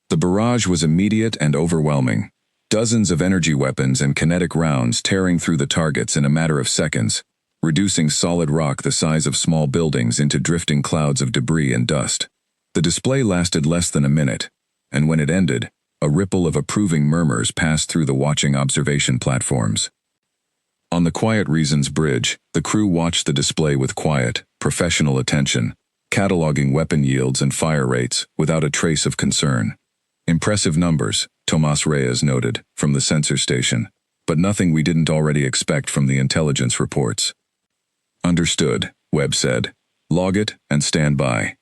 The barrage was immediate and overwhelming. Dozens of energy weapons and kinetic rounds tearing through the targets in a matter of seconds, reducing solid rock the size of small buildings into drifting clouds of debris and dust. The display lasted less than a minute, and when it ended, a ripple of approving murmurs passed through the watching observation platforms. On the Quiet Reasons bridge, the crew watched the display with quiet, professional attention, cataloging weapon yields and fire rates without a trace of concern. "Impressive numbers," Tomas Reyes noted, from the sensor station, "but nothing we didn't already expect from the intelligence reports." "Understood," Webb said. "Log it and stand by."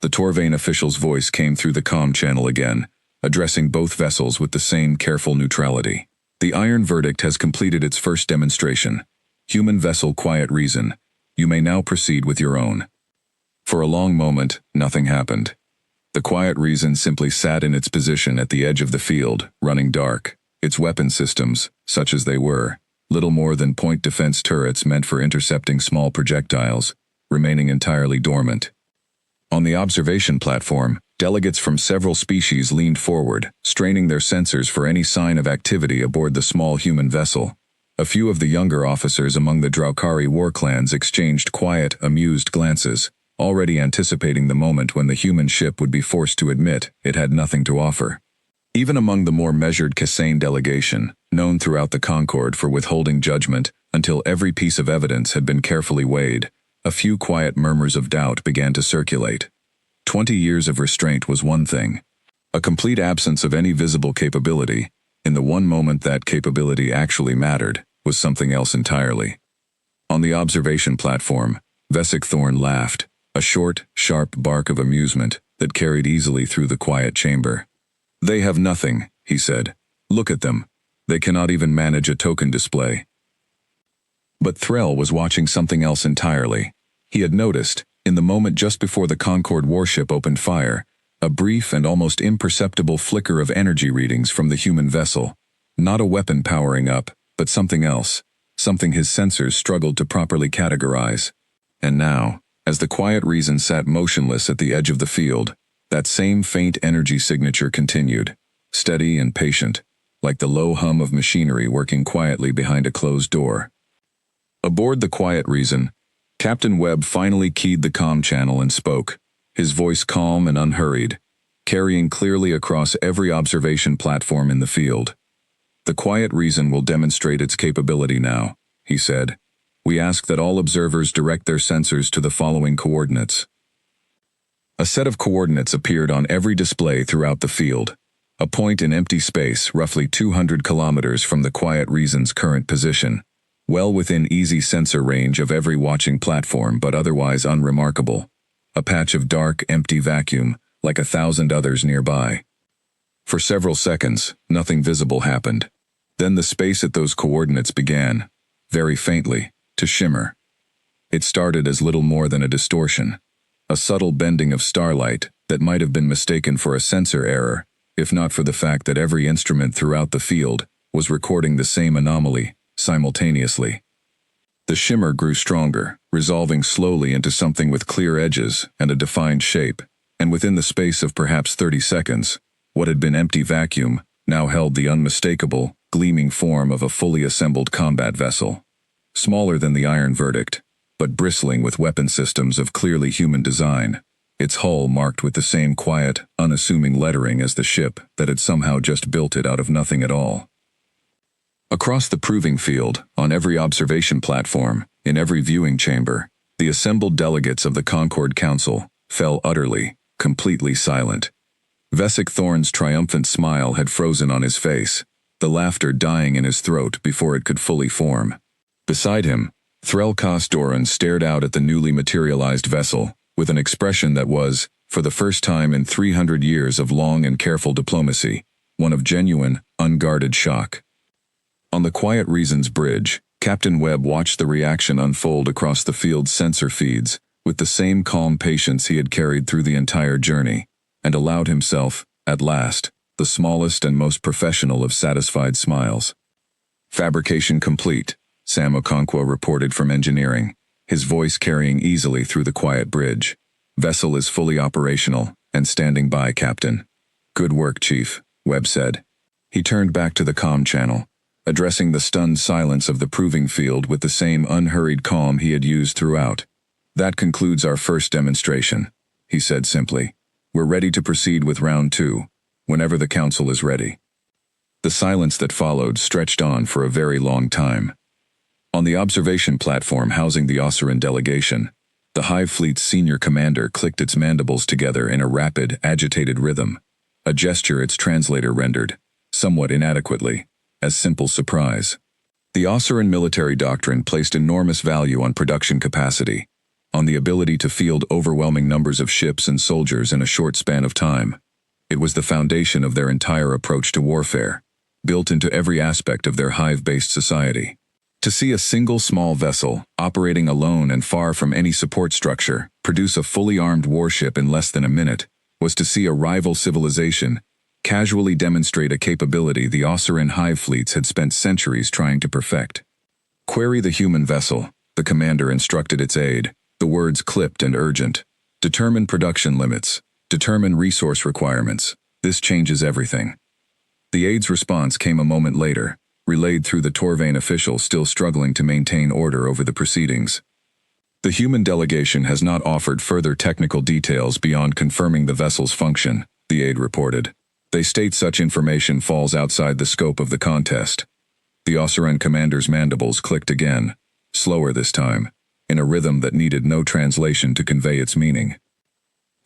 The Torvain official's voice came through the comm channel again, addressing both vessels with the same careful neutrality. "The iron verdict has completed its first demonstration. Human vessel Quiet Reason, you may now proceed with your own." For a long moment, nothing happened. The Quiet Reason simply sat in its position at the edge of the field, running dark, its weapon systems, such as they were, little more than point defense turrets meant for intercepting small projectiles, remaining entirely dormant. On the observation platform, delegates from several species leaned forward, straining their sensors for any sign of activity aboard the small human vessel. A few of the younger officers among the Draukari war clans exchanged quiet, amused glances, already anticipating the moment when the human ship would be forced to admit it had nothing to offer. Even among the more measured Kassane delegation, known throughout the Concord for withholding judgment until every piece of evidence had been carefully weighed, a few quiet murmurs of doubt began to circulate. 20 years of restraint was one thing. A complete absence of any visible capability, in the one moment that capability actually mattered, was something else entirely. On the observation platform, Vesic Thorn laughed, a short, sharp bark of amusement that carried easily through the quiet chamber. "They have nothing," he said. "Look at them. They cannot even manage a token display." But Threll was watching something else entirely. He had noticed, in the moment just before the Concord warship opened fire, a brief and almost imperceptible flicker of energy readings from the human vessel. Not a weapon powering up, but something else, something his sensors struggled to properly categorize. And now, as the Quiet Reason sat motionless at the edge of the field, that same faint energy signature continued, steady and patient, like the low hum of machinery working quietly behind a closed door. Aboard the Quiet Reason, Captain Webb finally keyed the comm channel and spoke, his voice calm and unhurried, carrying clearly across every observation platform in the field. "The Quiet Reason will demonstrate its capability now," he said. "We ask that all observers direct their sensors to the following coordinates." A set of coordinates appeared on every display throughout the field, a point in empty space roughly 200 kilometers from the Quiet Reason's current position, well within easy sensor range of every watching platform but otherwise unremarkable, a patch of dark, empty vacuum like 1,000 others nearby. For several seconds, nothing visible happened. Then the space at those coordinates began, very faintly, to shimmer. It started as little more than a distortion, a subtle bending of starlight that might have been mistaken for a sensor error, if not for the fact that every instrument throughout the field was recording the same anomaly, simultaneously. The shimmer grew stronger, resolving slowly into something with clear edges and a defined shape, and within the space of perhaps 30 seconds, what had been empty vacuum now held the unmistakable, gleaming form of a fully assembled combat vessel. Smaller than the Iron Verdict, but bristling with weapon systems of clearly human design, its hull marked with the same quiet, unassuming lettering as the ship that had somehow just built it out of nothing at all. Across the proving field, on every observation platform, in every viewing chamber, the assembled delegates of the Concord Council fell utterly, completely silent. Vesic Thorn's triumphant smile had frozen on his face, the laughter dying in his throat before it could fully form. Beside him, Threlkos Doran stared out at the newly materialized vessel, with an expression that was, for the first time in 300 years of long and careful diplomacy, one of genuine, unguarded shock. On the Quiet Reasons Bridge, Captain Webb watched the reaction unfold across the field's sensor feeds, with the same calm patience he had carried through the entire journey, and allowed himself, at last, the smallest and most professional of satisfied smiles. "Fabrication complete," Sam Okonkwo reported from engineering, his voice carrying easily through the quiet bridge. "Vessel is fully operational, and standing by, Captain." "Good work, Chief," Webb said. He turned back to the comm channel, addressing the stunned silence of the proving field with the same unhurried calm he had used throughout. "That concludes our first demonstration," he said simply. "We're ready to proceed with round 2, whenever the Council is ready." The silence that followed stretched on for a very long time. On the observation platform housing the Osseran delegation, the Hive Fleet's senior commander clicked its mandibles together in a rapid, agitated rhythm, a gesture its translator rendered, somewhat inadequately, as simple surprise. The Osseran military doctrine placed enormous value on production capacity, on the ability to field overwhelming numbers of ships and soldiers in a short span of time. It was the foundation of their entire approach to warfare, built into every aspect of their hive-based society. To see a single small vessel, operating alone and far from any support structure, produce a fully armed warship in less than a minute, was to see a rival civilization casually demonstrate a capability the Osseran hive fleets had spent centuries trying to perfect. "Query the human vessel," the commander instructed its aide, the words clipped and urgent. "Determine production limits. Determine resource requirements. This changes everything." The aide's response came a moment later, relayed through the Torvain official still struggling to maintain order over the proceedings. "The human delegation has not offered further technical details beyond confirming the vessel's function," the aide reported. "They state such information falls outside the scope of the contest." The Osseran commander's mandibles clicked again, slower this time, in a rhythm that needed no translation to convey its meaning.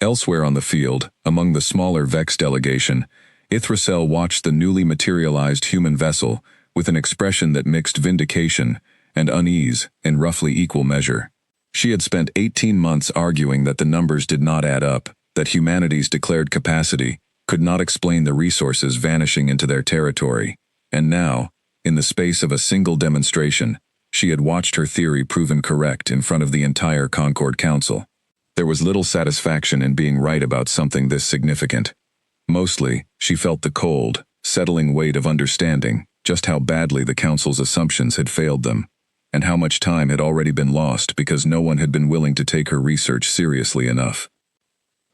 Elsewhere on the field, among the smaller Vex delegation, Ithrasel watched the newly materialized human vessel with an expression that mixed vindication and unease in roughly equal measure. She had spent 18 months arguing that the numbers did not add up, that humanity's declared capacity could not explain the resources vanishing into their territory, and now, in the space of a single demonstration, she had watched her theory proven correct in front of the entire Concord Council. There was little satisfaction in being right about something this significant. Mostly, she felt the cold, settling weight of understanding just how badly the Council's assumptions had failed them, and how much time had already been lost because no one had been willing to take her research seriously enough.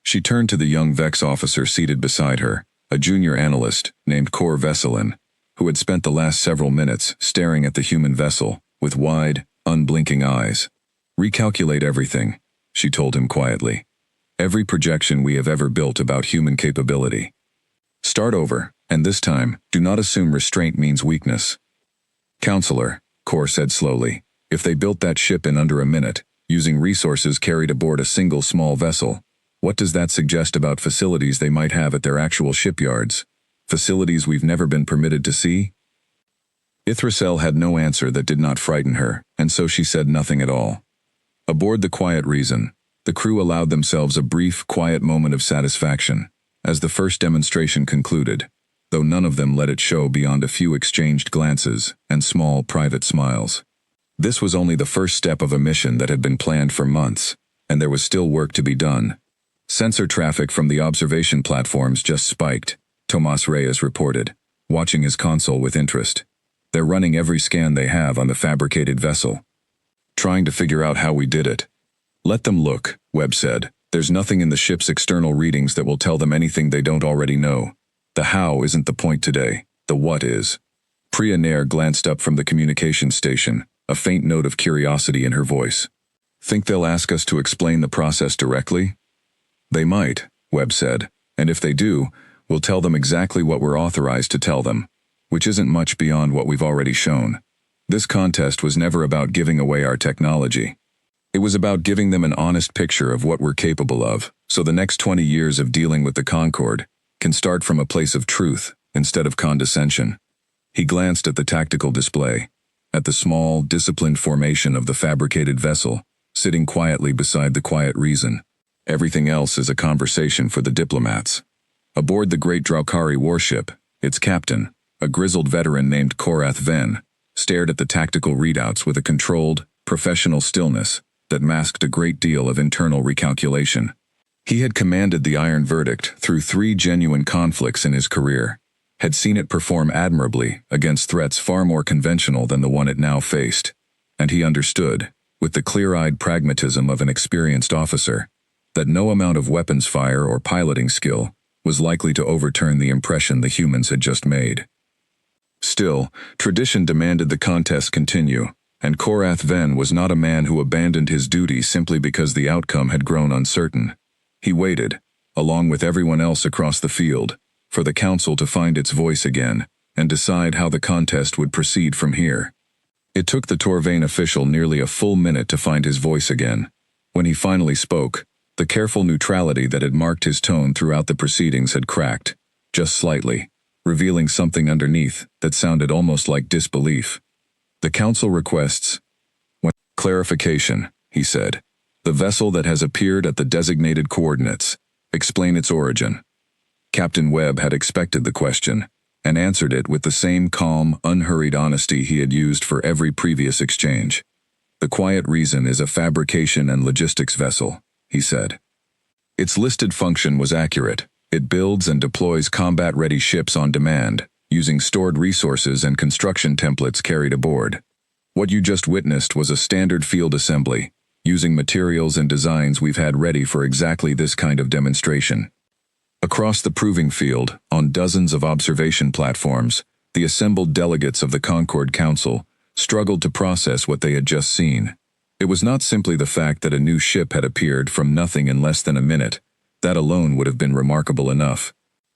She turned to the young Vex officer seated beside her, a junior analyst named Kor Vesselin, who had spent the last several minutes staring at the human vessel with wide, unblinking eyes. "Recalculate everything," she told him quietly. "Every projection we have ever built about human capability. Start over, and this time, do not assume restraint means weakness." "Counselor," Kor said slowly, "if they built that ship in under a minute, using resources carried aboard a single small vessel, what does that suggest about facilities they might have at their actual shipyards? Facilities we've never been permitted to see?" Ithrasel had no answer that did not frighten her, and so she said nothing at all. Aboard the Quiet Reason, the crew allowed themselves a brief, quiet moment of satisfaction, as the first demonstration concluded, though none of them let it show beyond a few exchanged glances and small, private smiles. This was only the first step of a mission that had been planned for months, and there was still work to be done. Sensor traffic from the observation platforms just spiked, Tomas Reyes reported, watching his console with interest. They're running every scan they have on the fabricated vessel, trying to figure out how we did it. Let them look, Webb said. There's nothing in the ship's external readings that will tell them anything they don't already know. The how isn't the point today, the what is. Priya Nair glanced up from the communications station, a faint note of curiosity in her voice. Think they'll ask us to explain the process directly? They might, Webb said, and if they do, we'll tell them exactly what we're authorized to tell them, which isn't much beyond what we've already shown. This contest was never about giving away our technology. It was about giving them an honest picture of what we're capable of, so the next 20 years of dealing with the Concorde can start from a place of truth instead of condescension. He glanced at the tactical display, at the small, disciplined formation of the fabricated vessel, sitting quietly beside the quiet reason. Everything else is a conversation for the diplomats. Aboard the great Draukari warship, its captain, a grizzled veteran named Korath Ven, stared at the tactical readouts with a controlled, professional stillness that masked a great deal of internal recalculation. He had commanded the Iron Verdict through 3 genuine conflicts in his career, had seen it perform admirably against threats far more conventional than the one it now faced, and he understood, with the clear-eyed pragmatism of an experienced officer, that no amount of weapons fire or piloting skill was likely to overturn the impression the humans had just made. Still, tradition demanded the contest continue, and Korath Ven was not a man who abandoned his duty simply because the outcome had grown uncertain. He waited, along with everyone else across the field, for the council to find its voice again and decide how the contest would proceed from here. It took the Torvain official nearly a full minute to find his voice again. When he finally spoke, the careful neutrality that had marked his tone throughout the proceedings had cracked, just slightly, revealing something underneath that sounded almost like disbelief. The council requests clarification, he said. The vessel that has appeared at the designated coordinates. Explain its origin. Captain Webb had expected the question, and answered it with the same calm, unhurried honesty he had used for every previous exchange. The Quiet Reason is a fabrication and logistics vessel, he said. Its listed function was accurate. It builds and deploys combat-ready ships on demand, using stored resources and construction templates carried aboard. What you just witnessed was a standard field assembly, using materials and designs we've had ready for exactly this kind of demonstration. Across the proving field, on dozens of observation platforms, the assembled delegates of the Concorde Council struggled to process what they had just seen. It was not simply the fact that a new ship had appeared from nothing in less than a minute. That alone would have been remarkable enough.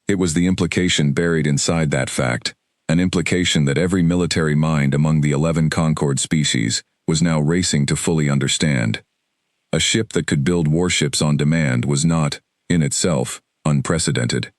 It was the implication buried inside that fact, an implication that every military mind among the 11 Concorde species was now racing to fully understand. A ship that could build warships on demand was not, in itself, unprecedented.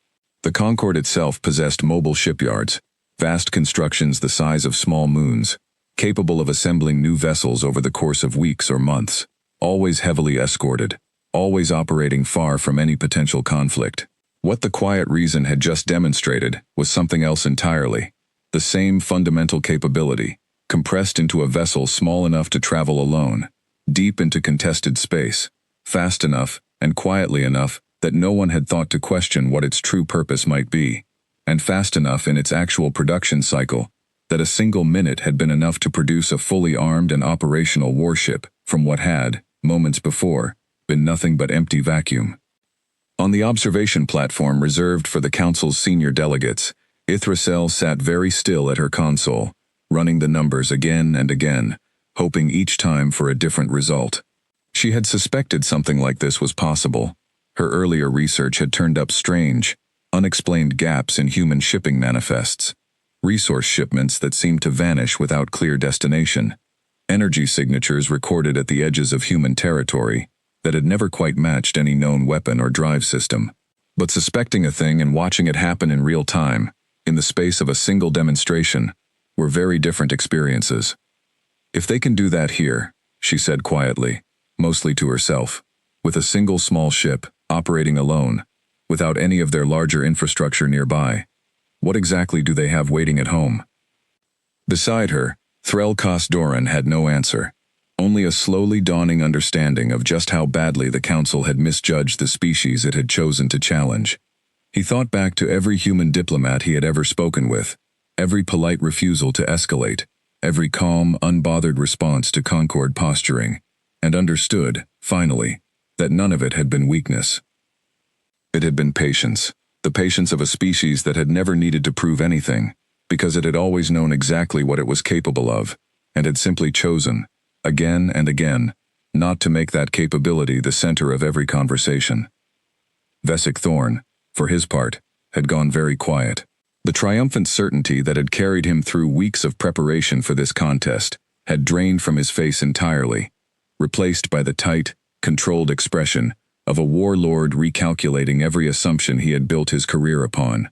The Concorde itself possessed mobile shipyards, vast constructions the size of small moons, capable of assembling new vessels over the course of weeks or months, always heavily escorted, always operating far from any potential conflict. What the Quiet Reason had just demonstrated was something else entirely, the same fundamental capability, compressed into a vessel small enough to travel alone, deep into contested space, fast enough and quietly enough that no one had thought to question what its true purpose might be, and fast enough in its actual production cycle that a single minute had been enough to produce a fully armed and operational warship from what had, moments before, been nothing but empty vacuum. On the observation platform reserved for the council's senior delegates, Ithracel sat very still at her console, running the numbers again and again, hoping each time for a different result. She had suspected something like this was possible. Her earlier research had turned up strange, unexplained gaps in human shipping manifests, resource shipments that seemed to vanish without clear destination, energy signatures recorded at the edges of human territory that had never quite matched any known weapon or drive system. But suspecting a thing and watching it happen in real time, in the space of a single demonstration, were very different experiences. If they can do that here, she said quietly, mostly to herself, with a single small ship, operating alone, without any of their larger infrastructure nearby, what exactly do they have waiting at home? Beside her, Threl Doran had no answer, only a slowly dawning understanding of just how badly the council had misjudged the species it had chosen to challenge. He thought back to every human diplomat he had ever spoken with, Every polite refusal to escalate, every calm, unbothered response to Concord posturing, and understood, finally, that none of it had been weakness. It had been patience, the patience of a species that had never needed to prove anything, because it had always known exactly what it was capable of, and had simply chosen, again and again, not to make that capability the center of every conversation. Vesic Thorn, for his part, had gone very quiet. The triumphant certainty that had carried him through weeks of preparation for this contest had drained from his face entirely, replaced by the tight, controlled expression of a warlord recalculating every assumption he had built his career upon.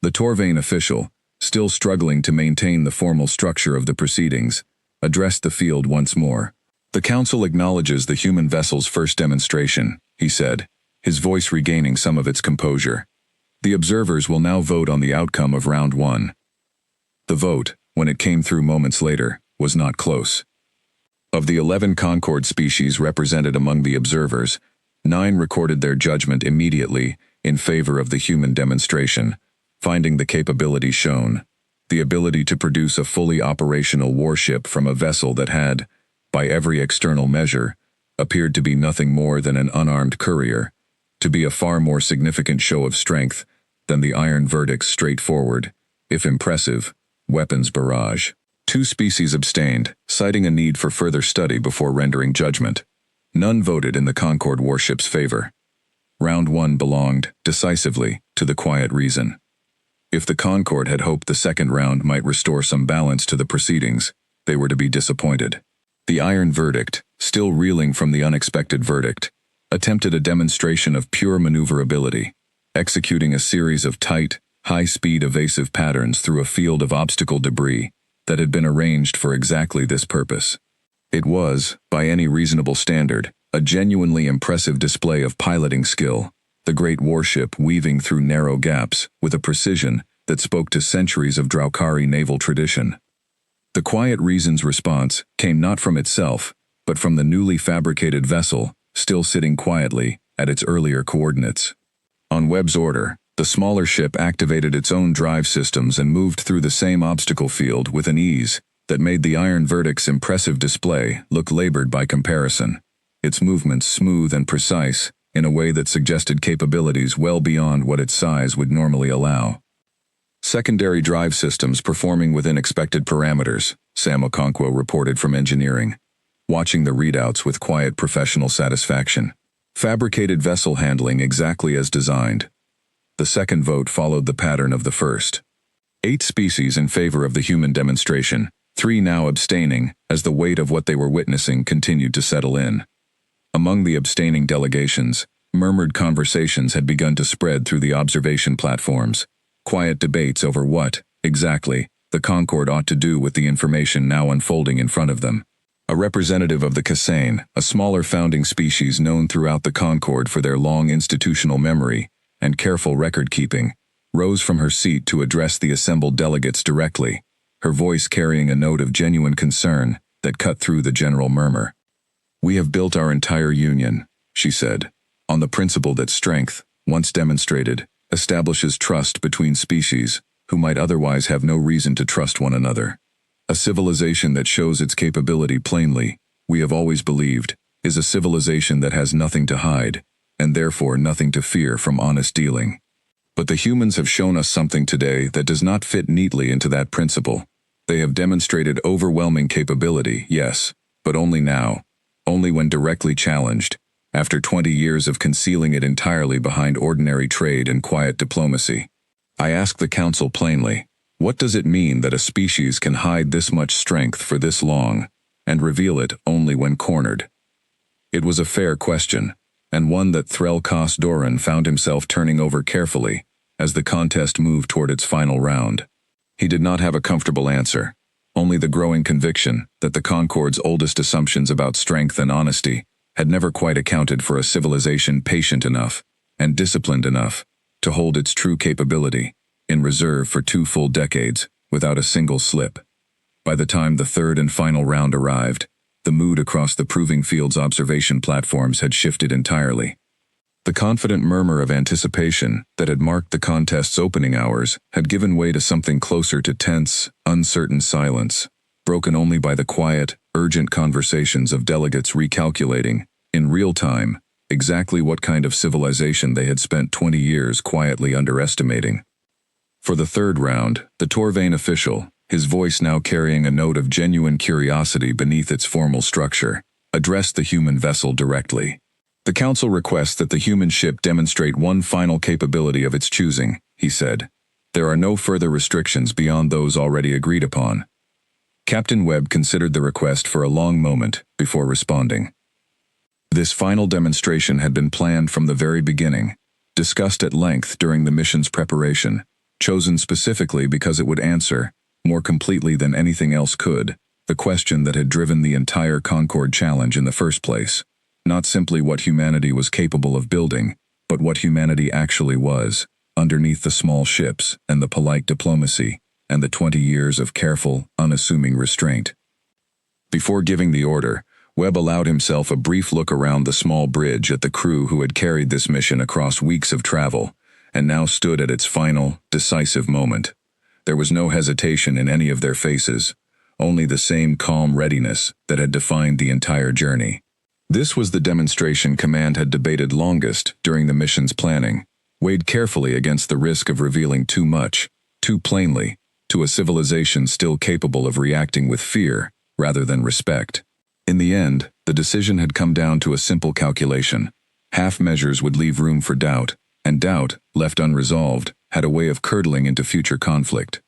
The Torvain official, still struggling to maintain the formal structure of the proceedings, addressed the field once more. "The Council acknowledges the human vessel's first demonstration," he said, his voice regaining some of its composure. "The observers will now vote on the outcome of Round 1. The vote, when it came through moments later, was not close. Of the 11 Concord species represented among the observers, 9 recorded their judgment immediately in favor of the human demonstration, finding the capability shown, the ability to produce a fully operational warship from a vessel that had, by every external measure, appeared to be nothing more than an unarmed courier, to be a far more significant show of strength than the Iron Verdict's straightforward, if impressive, weapons barrage. 2 species abstained, citing a need for further study before rendering judgment. None voted in the Concord warship's favor. Round 1 belonged, decisively, to the quiet reason. If the Concord had hoped the second round might restore some balance to the proceedings, they were to be disappointed. The Iron Verdict, still reeling from the unexpected verdict, attempted a demonstration of pure maneuverability, executing a series of tight, high-speed evasive patterns through a field of obstacle debris that had been arranged for exactly this purpose. It was, by any reasonable standard, a genuinely impressive display of piloting skill, the great warship weaving through narrow gaps with a precision that spoke to centuries of Draukari naval tradition. The quiet reason's response came not from itself, but from the newly fabricated vessel, still sitting quietly at its earlier coordinates. On Webb's order, the smaller ship activated its own drive systems and moved through the same obstacle field with an ease that made the Iron Verdict's impressive display look labored by comparison, its movements smooth and precise in a way that suggested capabilities well beyond what its size would normally allow. Secondary drive systems performing within expected parameters, Sam Okonkwo reported from engineering, watching the readouts with quiet professional satisfaction. Fabricated vessel handling exactly as designed. The second vote followed the pattern of the first. 8 species in favor of the human demonstration, 3 now abstaining as the weight of what they were witnessing continued to settle in. Among the abstaining delegations, murmured conversations had begun to spread through the observation platforms, quiet debates over what, exactly, the Concord ought to do with the information now unfolding in front of them. A representative of the Kasane, a smaller founding species known throughout the Concord for their long institutional memory and careful record-keeping, rose from her seat to address the assembled delegates directly, her voice carrying a note of genuine concern that cut through the general murmur. "We have built our entire union," she said, "on the principle that strength, once demonstrated, establishes trust between species who might otherwise have no reason to trust one another. A civilization that shows its capability plainly, we have always believed, is a civilization that has nothing to hide, and therefore nothing to fear from honest dealing. But the humans have shown us something today that does not fit neatly into that principle. They have demonstrated overwhelming capability, yes, but only now, only when directly challenged, after 20 years of concealing it entirely behind ordinary trade and quiet diplomacy. I ask the Council plainly, what does it mean that a species can hide this much strength for this long, and reveal it only when cornered?" It was a fair question, and one that Threl Kos Doran found himself turning over carefully as the contest moved toward its final round. He did not have a comfortable answer, only the growing conviction that the Concord's oldest assumptions about strength and honesty had never quite accounted for a civilization patient enough and disciplined enough to hold its true capability in reserve for 2 full decades without a single slip. By the time the third and final round arrived, the mood across the proving field's observation platforms had shifted entirely. The confident murmur of anticipation that had marked the contest's opening hours had given way to something closer to tense, uncertain silence, broken only by the quiet, urgent conversations of delegates recalculating, in real time, exactly what kind of civilization they had spent 20 years quietly underestimating. For the third round, the Torvain official, his voice now carrying a note of genuine curiosity beneath its formal structure, addressed the human vessel directly. "The Council requests that the human ship demonstrate one final capability of its choosing," he said. "There are no further restrictions beyond those already agreed upon." Captain Webb considered the request for a long moment before responding. This final demonstration had been planned from the very beginning, discussed at length during the mission's preparation, chosen specifically because it would answer, more completely than anything else could, the question that had driven the entire Concord challenge in the first place. Not simply what humanity was capable of building, but what humanity actually was, underneath the small ships and the polite diplomacy and the 20 years of careful, unassuming restraint. Before giving the order, Webb allowed himself a brief look around the small bridge at the crew who had carried this mission across weeks of travel, and now stood at its final, decisive moment. There was no hesitation in any of their faces, only the same calm readiness that had defined the entire journey. This was the demonstration Command had debated longest during the mission's planning, weighed carefully against the risk of revealing too much, too plainly, to a civilization still capable of reacting with fear rather than respect. In the end, the decision had come down to a simple calculation. Half measures would leave room for doubt, and doubt, left unresolved, had a way of curdling into future conflict.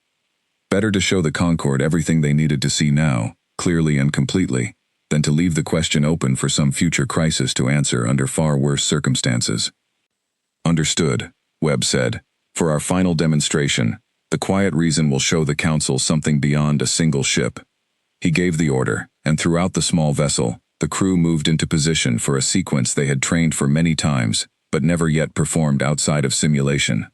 Better to show the Concord everything they needed to see now, clearly and completely, than to leave the question open for some future crisis to answer under far worse circumstances. "Understood," Webb said. "For our final demonstration, the quiet reason will show the Council something beyond a single ship." He gave the order, and throughout the small vessel, the crew moved into position for a sequence they had trained for many times, but never yet performed outside of simulation.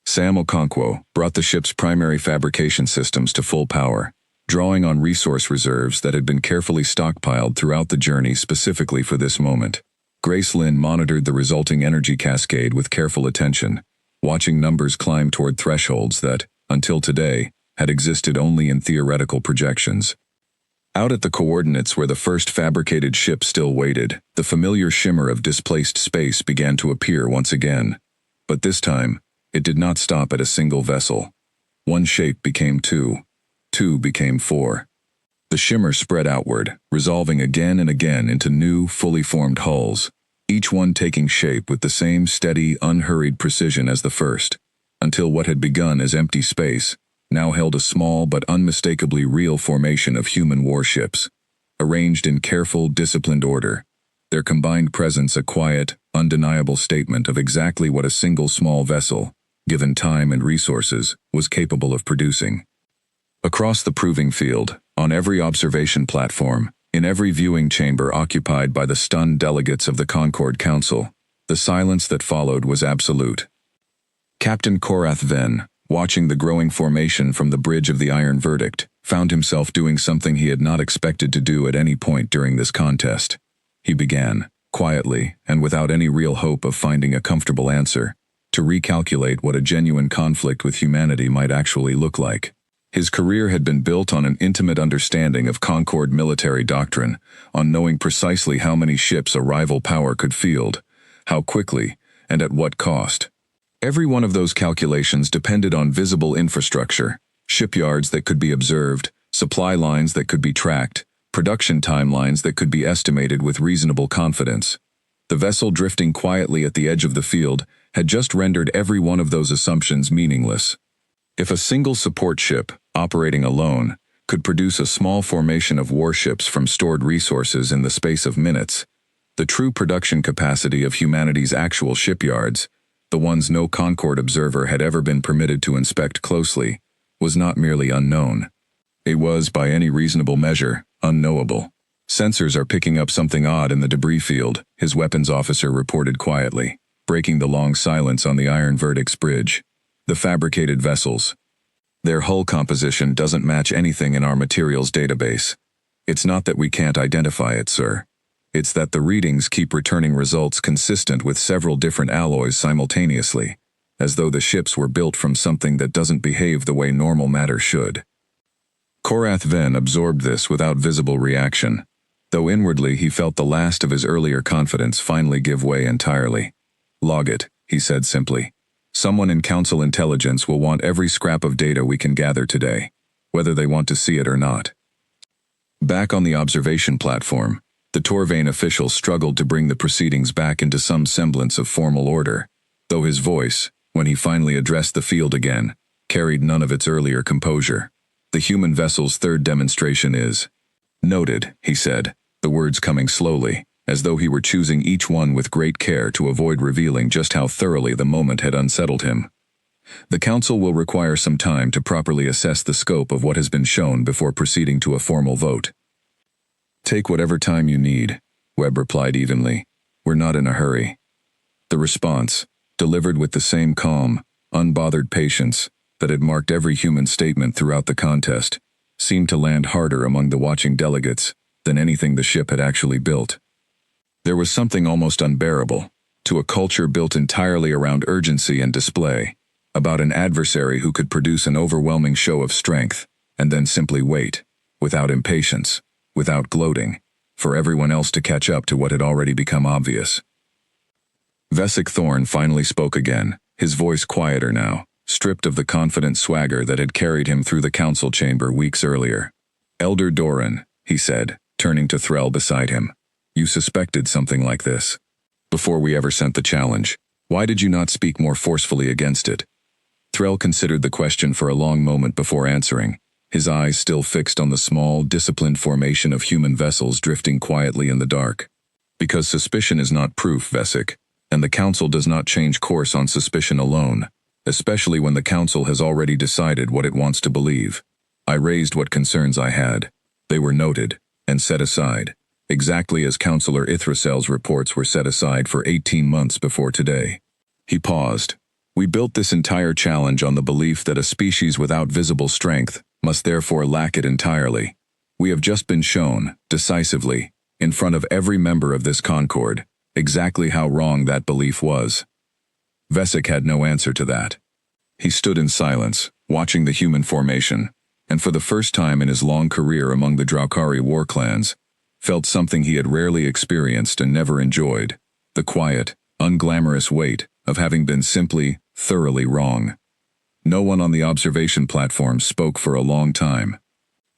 Sam Okonkwo brought the ship's primary fabrication systems to full power, drawing on resource reserves that had been carefully stockpiled throughout the journey specifically for this moment. Grace Lynn monitored the resulting energy cascade with careful attention, watching numbers climb toward thresholds that, until today, had existed only in theoretical projections. Out at the coordinates where the first fabricated ship still waited, the familiar shimmer of displaced space began to appear once again. But this time, it did not stop at a single vessel. One shape became two. Two became four. The shimmer spread outward, resolving again and again into new, fully formed hulls, each one taking shape with the same steady, unhurried precision as the first, until what had begun as empty space now held a small but unmistakably real formation of human warships, arranged in careful, disciplined order, their combined presence a quiet, undeniable statement of exactly what a single small vessel, given time and resources, was capable of producing. Across the proving field, on every observation platform, in every viewing chamber occupied by the stunned delegates of the Concord Council, the silence that followed was absolute. Captain Korath Venn, watching the growing formation from the bridge of the Iron Verdict, found himself doing something he had not expected to do at any point during this contest. He began, quietly and without any real hope of finding a comfortable answer, to recalculate what a genuine conflict with humanity might actually look like. His career had been built on an intimate understanding of Concord military doctrine, on knowing precisely how many ships a rival power could field, how quickly, and at what cost. Every one of those calculations depended on visible infrastructure, shipyards that could be observed, supply lines that could be tracked, production timelines that could be estimated with reasonable confidence. The vessel drifting quietly at the edge of the field had just rendered every one of those assumptions meaningless. If a single support ship, operating alone, could produce a small formation of warships from stored resources in the space of minutes, the true production capacity of humanity's actual shipyards, the ones no Concord observer had ever been permitted to inspect closely, was not merely unknown. It was, by any reasonable measure, unknowable. "Sensors are picking up something odd in the debris field," his weapons officer reported quietly, breaking the long silence on the Iron Verdict's bridge. "The fabricated vessels. Their hull composition doesn't match anything in our materials database. It's not that we can't identify it, sir. It's that the readings keep returning results consistent with several different alloys simultaneously, as though the ships were built from something that doesn't behave the way normal matter should. Korath Ven absorbed this without visible reaction, though inwardly he felt the last of his earlier confidence finally give way entirely. "Log it," he said simply. "Someone in Council Intelligence will want every scrap of data we can gather today, whether they want to see it or not." Back on the observation platform, the Torvain official struggled to bring the proceedings back into some semblance of formal order, though his voice, when he finally addressed the field again, carried none of its earlier composure. "The human vessel's third demonstration is noted," he said, the words coming slowly, as though he were choosing each one with great care to avoid revealing just how thoroughly the moment had unsettled him. "The Council will require some time to properly assess the scope of what has been shown before proceeding to a formal vote." "Take whatever time you need," Webb replied evenly. "We're not in a hurry." The response, delivered with the same calm, unbothered patience that had marked every human statement throughout the contest, seemed to land harder among the watching delegates than anything the ship had actually built. There was something almost unbearable, to a culture built entirely around urgency and display, about an adversary who could produce an overwhelming show of strength, and then simply wait, without impatience, without gloating, for everyone else to catch up to what had already become obvious. Vesic Thorn finally spoke again, his voice quieter now, stripped of the confident swagger that had carried him through the council chamber weeks earlier. "Elder Doran," he said, turning to Threll beside him, "you suspected something like this. Before we ever sent the challenge, why did you not speak more forcefully against it?" Threll considered the question for a long moment before answering, his eyes still fixed on the small, disciplined formation of human vessels drifting quietly in the dark. "Because suspicion is not proof, Vesic, and the Council does not change course on suspicion alone, especially when the Council has already decided what it wants to believe. I raised what concerns I had. They were noted, and set aside, exactly as Councillor Ithrasel's reports were set aside for 18 months before today." He paused. "We built this entire challenge on the belief that a species without visible strength must therefore lack it entirely. We have just been shown, decisively, in front of every member of this Concord, exactly how wrong that belief was." Vesic had no answer to that. He stood in silence, watching the human formation, and for the first time in his long career among the Draukari war clans, felt something he had rarely experienced and never enjoyed, the quiet, unglamorous weight of having been simply, thoroughly wrong. No one on the observation platform spoke for a long time.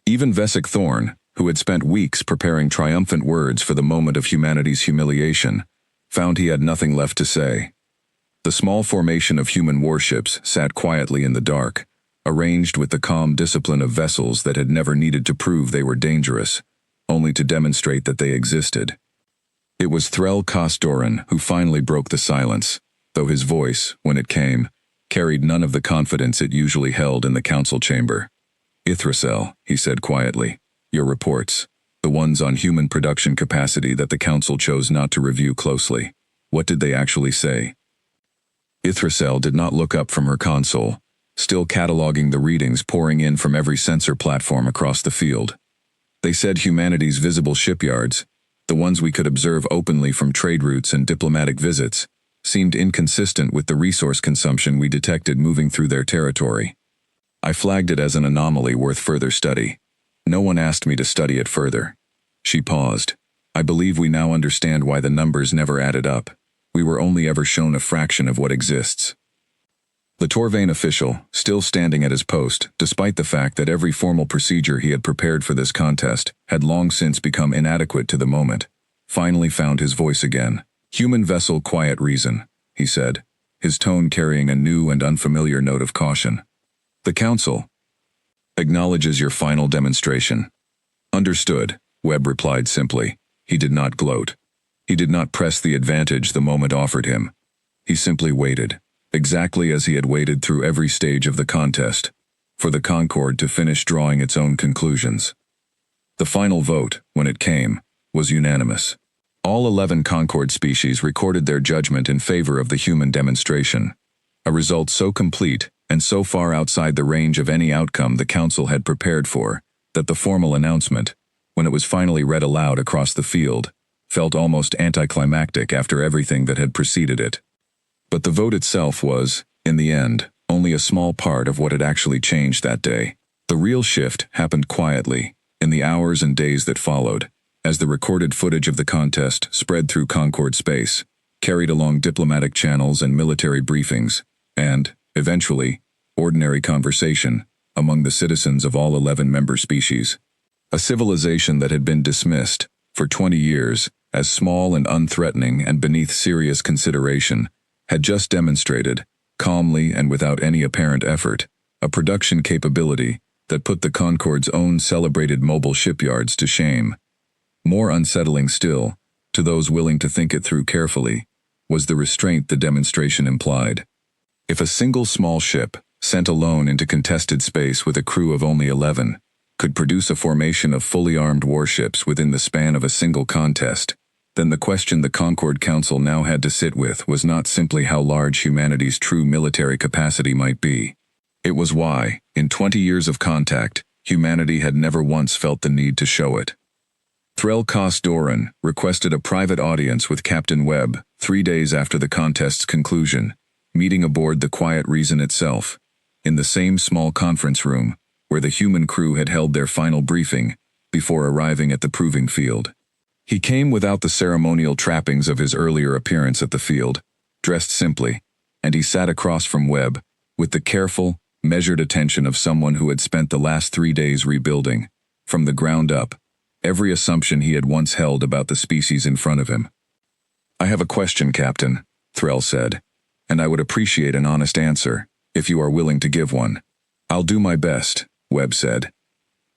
Even Vesic Thorn, who had spent weeks preparing triumphant words for the moment of humanity's humiliation, found he had nothing left to say. The small formation of human warships sat quietly in the dark, arranged with the calm discipline of vessels that had never needed to prove they were dangerous, only to demonstrate that they existed. It was Threll Kosdoran who finally broke the silence, though his voice, when it came, carried none of the confidence it usually held in the council chamber. "Ithrasel," he said quietly, "your reports, the ones on human production capacity that the council chose not to review closely, what did they actually say?" Ithrasel did not look up from her console, still cataloging the readings pouring in from every sensor platform across the field. "They said humanity's visible shipyards, the ones we could observe openly from trade routes and diplomatic visits, seemed inconsistent with the resource consumption we detected moving through their territory. I flagged it as an anomaly worth further study. No one asked me to study it further." She paused. "I believe we now understand why the numbers never added up. We were only ever shown a fraction of what exists." The Torvain official, still standing at his post, despite the fact that every formal procedure he had prepared for this contest had long since become inadequate to the moment, finally found his voice again. "Human vessel quiet reason," he said, his tone carrying a new and unfamiliar note of caution. "The Council acknowledges your final demonstration." "Understood," Webb replied simply. He did not gloat. He did not press the advantage the moment offered him. He simply waited, exactly as he had waited through every stage of the contest, for the Concord to finish drawing its own conclusions. The final vote, when it came, was unanimous. All 11 Concord species recorded their judgment in favor of the human demonstration, a result so complete and so far outside the range of any outcome the Council had prepared for, that the formal announcement, when it was finally read aloud across the field, felt almost anticlimactic after everything that had preceded it. But the vote itself was, in the end, only a small part of what had actually changed that day. The real shift happened quietly, in the hours and days that followed, as the recorded footage of the contest spread through Concord space, carried along diplomatic channels and military briefings, and, eventually, ordinary conversation among the citizens of all 11 member species. A civilization that had been dismissed, for 20 years, as small and unthreatening and beneath serious consideration, had just demonstrated, calmly and without any apparent effort, a production capability that put the Concord's own celebrated mobile shipyards to shame. More unsettling still, to those willing to think it through carefully, was the restraint the demonstration implied. If a single small ship, sent alone into contested space with a crew of only 11, could produce a formation of fully armed warships within the span of a single contest, then the question the Concord Council now had to sit with was not simply how large humanity's true military capacity might be. It was why, in 20 years of contact, humanity had never once felt the need to show it. Threl Doran requested a private audience with Captain Webb 3 days after the contest's conclusion, meeting aboard the Quiet Reason itself, in the same small conference room where the human crew had held their final briefing before arriving at the proving field. He came without the ceremonial trappings of his earlier appearance at the field, dressed simply, and he sat across from Webb with the careful, measured attention of someone who had spent the last 3 days rebuilding, from the ground up, every assumption he had once held about the species in front of him. "I have a question, Captain," Threl said, "and I would appreciate an honest answer, if you are willing to give one." "I'll do my best," Webb said.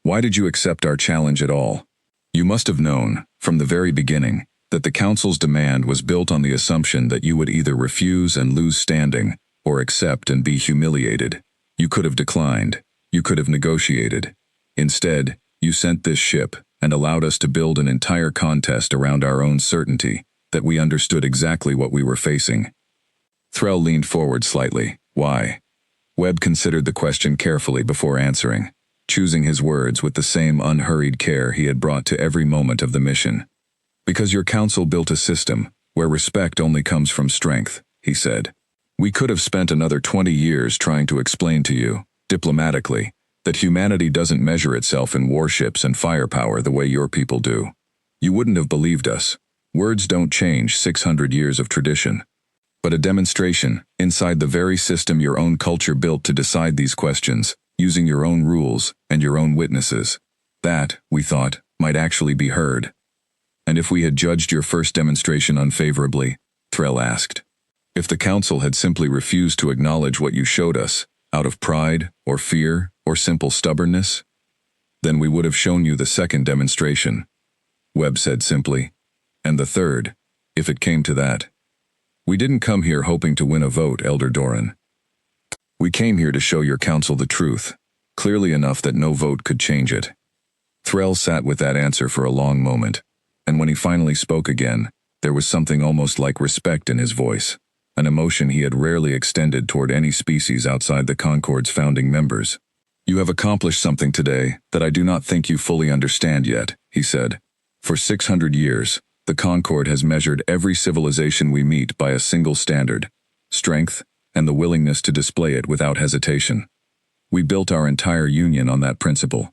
"Why did you accept our challenge at all? You must have known, from the very beginning, that the Council's demand was built on the assumption that you would either refuse and lose standing, or accept and be humiliated. You could have declined. You could have negotiated. Instead, you sent this ship and allowed us to build an entire contest around our own certainty that we understood exactly what we were facing." Threl leaned forward slightly. "Why?" Webb considered the question carefully before answering, choosing his words with the same unhurried care he had brought to every moment of the mission. "Because your council built a system where respect only comes from strength," he said. "We could have spent another 20 years trying to explain to you, diplomatically, that humanity doesn't measure itself in warships and firepower the way your people do. You wouldn't have believed us. Words don't change 600 years of tradition. But a demonstration, inside the very system your own culture built to decide these questions, using your own rules and your own witnesses, that, we thought, might actually be heard." "And if we had judged your first demonstration unfavorably?" Threl asked. "If the Council had simply refused to acknowledge what you showed us, out of pride, or fear, or simple stubbornness? Then we would have shown you the second demonstration," Webb said simply. "And the third, if it came to that. We didn't come here hoping to win a vote, Elder Doran. We came here to show your council the truth, clearly enough that no vote could change it." Threl sat with that answer for a long moment, and when he finally spoke again, there was something almost like respect in his voice, an emotion he had rarely extended toward any species outside the Concord's founding members. "You have accomplished something today that I do not think you fully understand yet," he said. "For 600 years, the Concord has measured every civilization we meet by a single standard: strength and the willingness to display it without hesitation. We built our entire union on that principle.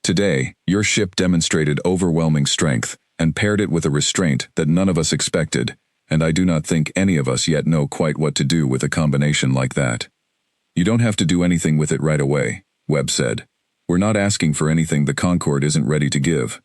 Today, your ship demonstrated overwhelming strength and paired it with a restraint that none of us expected, and I do not think any of us yet know quite what to do with a combination like that." "You don't have to do anything with it right away," Webb said. "We're not asking for anything the Concord isn't ready to give.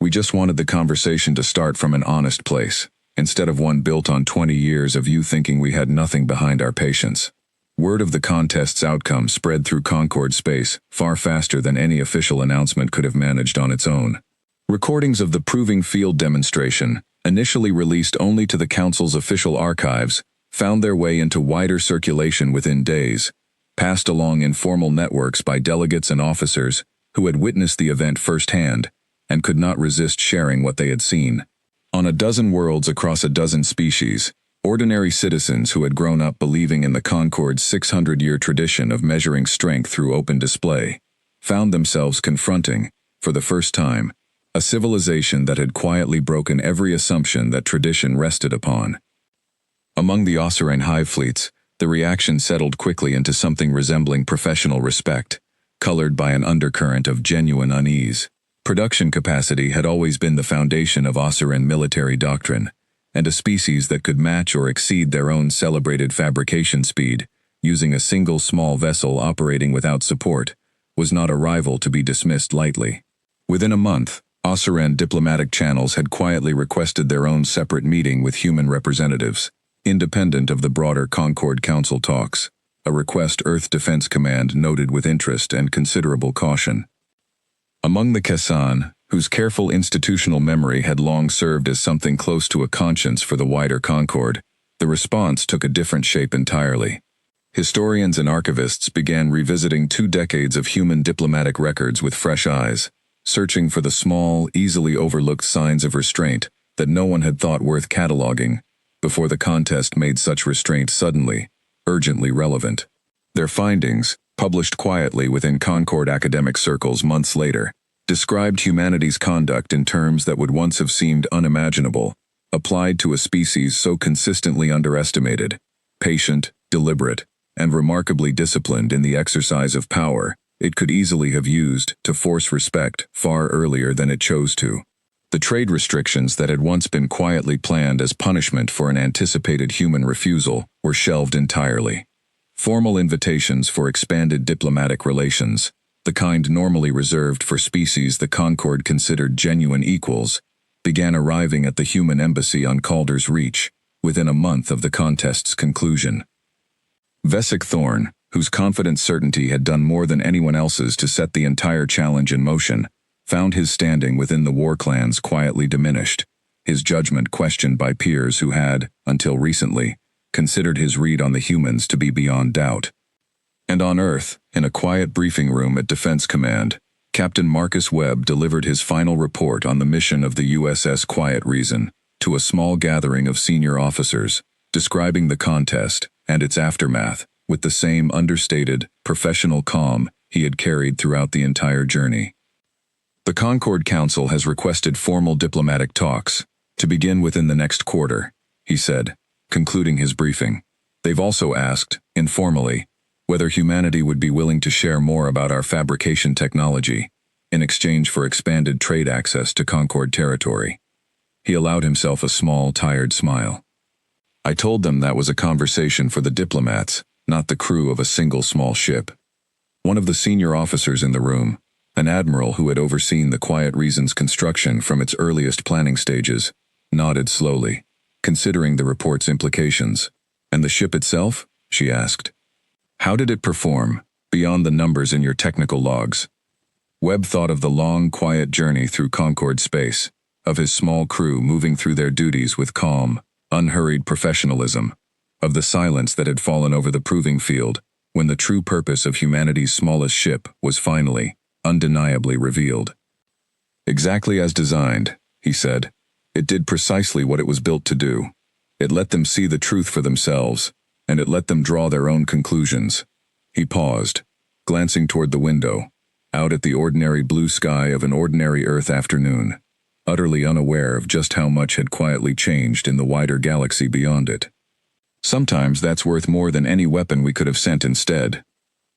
We just wanted the conversation to start from an honest place, instead of one built on 20 years of you thinking we had nothing behind our patience." Word of the contest's outcome spread through Concord space far faster than any official announcement could have managed on its own. Recordings of the proving field demonstration, initially released only to the Council's official archives, found their way into wider circulation within days, passed along informal networks by delegates and officers who had witnessed the event firsthand and could not resist sharing what they had seen. On a dozen worlds across a dozen species, ordinary citizens who had grown up believing in the Concord's 600-year tradition of measuring strength through open display, found themselves confronting, for the first time, A civilization that had quietly broken every assumption that tradition rested upon. Among the Osirene hive fleets, the reaction settled quickly into something resembling professional respect, colored by an undercurrent of genuine unease. Production capacity had always been the foundation of Osirene military doctrine, and a species that could match or exceed their own celebrated fabrication speed, using a single small vessel operating without support, was not a rival to be dismissed lightly. Within a month, Osirene diplomatic channels had quietly requested their own separate meeting with human representatives, independent of the broader Concord Council talks, a request Earth Defense Command noted with interest and considerable caution. Among the Kesan, whose careful institutional memory had long served as something close to a conscience for the wider Concord, the response took a different shape entirely. Historians and archivists began revisiting 2 decades of human diplomatic records with fresh eyes, searching for the small, easily overlooked signs of restraint that no one had thought worth cataloging before the contest made such restraint suddenly, urgently relevant. Their findings, published quietly within Concord academic circles months later, described humanity's conduct in terms that would once have seemed unimaginable, applied to a species so consistently underestimated, patient, deliberate, and remarkably disciplined in the exercise of power it could easily have used to force respect far earlier than it chose to. The trade restrictions that had once been quietly planned as punishment for an anticipated human refusal were shelved entirely. Formal invitations for expanded diplomatic relations, the kind normally reserved for species the Concord considered genuine equals, began arriving at the human embassy on Calder's Reach within a month of the contest's conclusion. Vesic Thorn, whose confident certainty had done more than anyone else's to set the entire challenge in motion, found his standing within the war clans quietly diminished, his judgment questioned by peers who had, until recently, considered his read on the humans to be beyond doubt. And on Earth, in a quiet briefing room at Defense Command, Captain Marcus Webb delivered his final report on the mission of the USS Quiet Reason to a small gathering of senior officers, describing the contest and its aftermath with the same understated, professional calm he had carried throughout the entire journey. The Concord Council has requested formal diplomatic talks to begin within the next quarter, he said, concluding his briefing. They've also asked, informally, whether humanity would be willing to share more about our fabrication technology in exchange for expanded trade access to Concord territory. He allowed himself a small, tired smile. I told them that was a conversation for the diplomats, not the crew of a single small ship. One of the senior officers in the room, an admiral who had overseen the Quiet Reason's construction from its earliest planning stages, nodded slowly, considering the report's implications. And the ship itself? She asked. How did it perform, beyond the numbers in your technical logs? Webb thought of the long, quiet journey through Concord space, of his small crew moving through their duties with calm, unhurried professionalism, of the silence that had fallen over the proving field when the true purpose of humanity's smallest ship was finally, undeniably revealed. Exactly as designed, he said. It did precisely what it was built to do. It let them see the truth for themselves, and it let them draw their own conclusions. He paused, glancing toward the window, out at the ordinary blue sky of an ordinary Earth afternoon, utterly unaware of just how much had quietly changed in the wider galaxy beyond it. Sometimes that's worth more than any weapon we could have sent instead.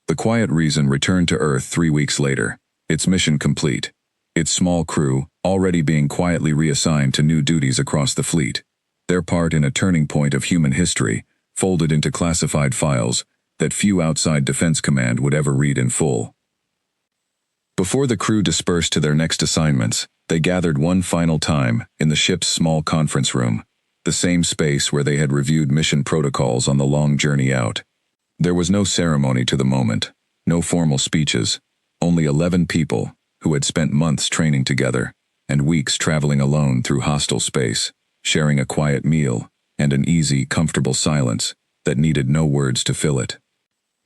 The Quiet Reason returned to Earth 3 weeks later, its mission complete, its small crew already being quietly reassigned to new duties across the fleet, their part in a turning point of human history, folded into classified files that few outside Defense Command would ever read in full. Before the crew dispersed to their next assignments, they gathered one final time in the ship's small conference room, the same space where they had reviewed mission protocols on the long journey out. There was no ceremony to the moment, no formal speeches, only 11 people who had spent months training together and weeks traveling alone through hostile space, sharing a quiet meal and an easy, comfortable silence that needed no words to fill it.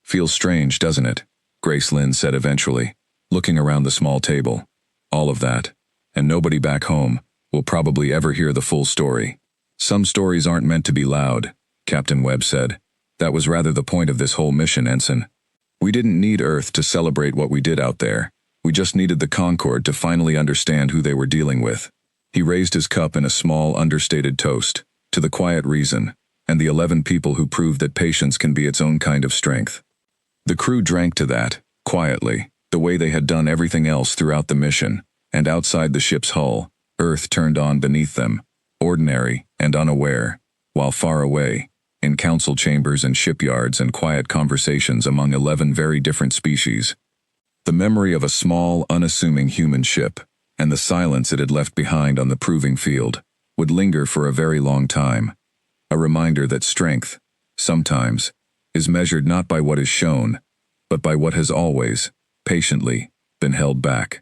Feels strange, doesn't it? Grace Lynn said eventually, looking around the small table. All of that, and nobody back home will probably ever hear the full story. Some stories aren't meant to be loud, Captain Webb said. That was rather the point of this whole mission, Ensign. We didn't need Earth to celebrate what we did out there. We just needed the Concord to finally understand who they were dealing with. He raised his cup in a small, understated toast, to the quiet reason, and the 11 people who proved that patience can be its own kind of strength. The crew drank to that, quietly, the way they had done everything else throughout the mission, and outside the ship's hull, Earth turned on beneath them, ordinary and unaware, while far away, in council chambers and shipyards and quiet conversations among 11 very different species, the memory of a small, unassuming human ship, and the silence it had left behind on the proving field, would linger for a very long time, a reminder that strength, sometimes, is measured not by what is shown, but by what has always, patiently, been held back.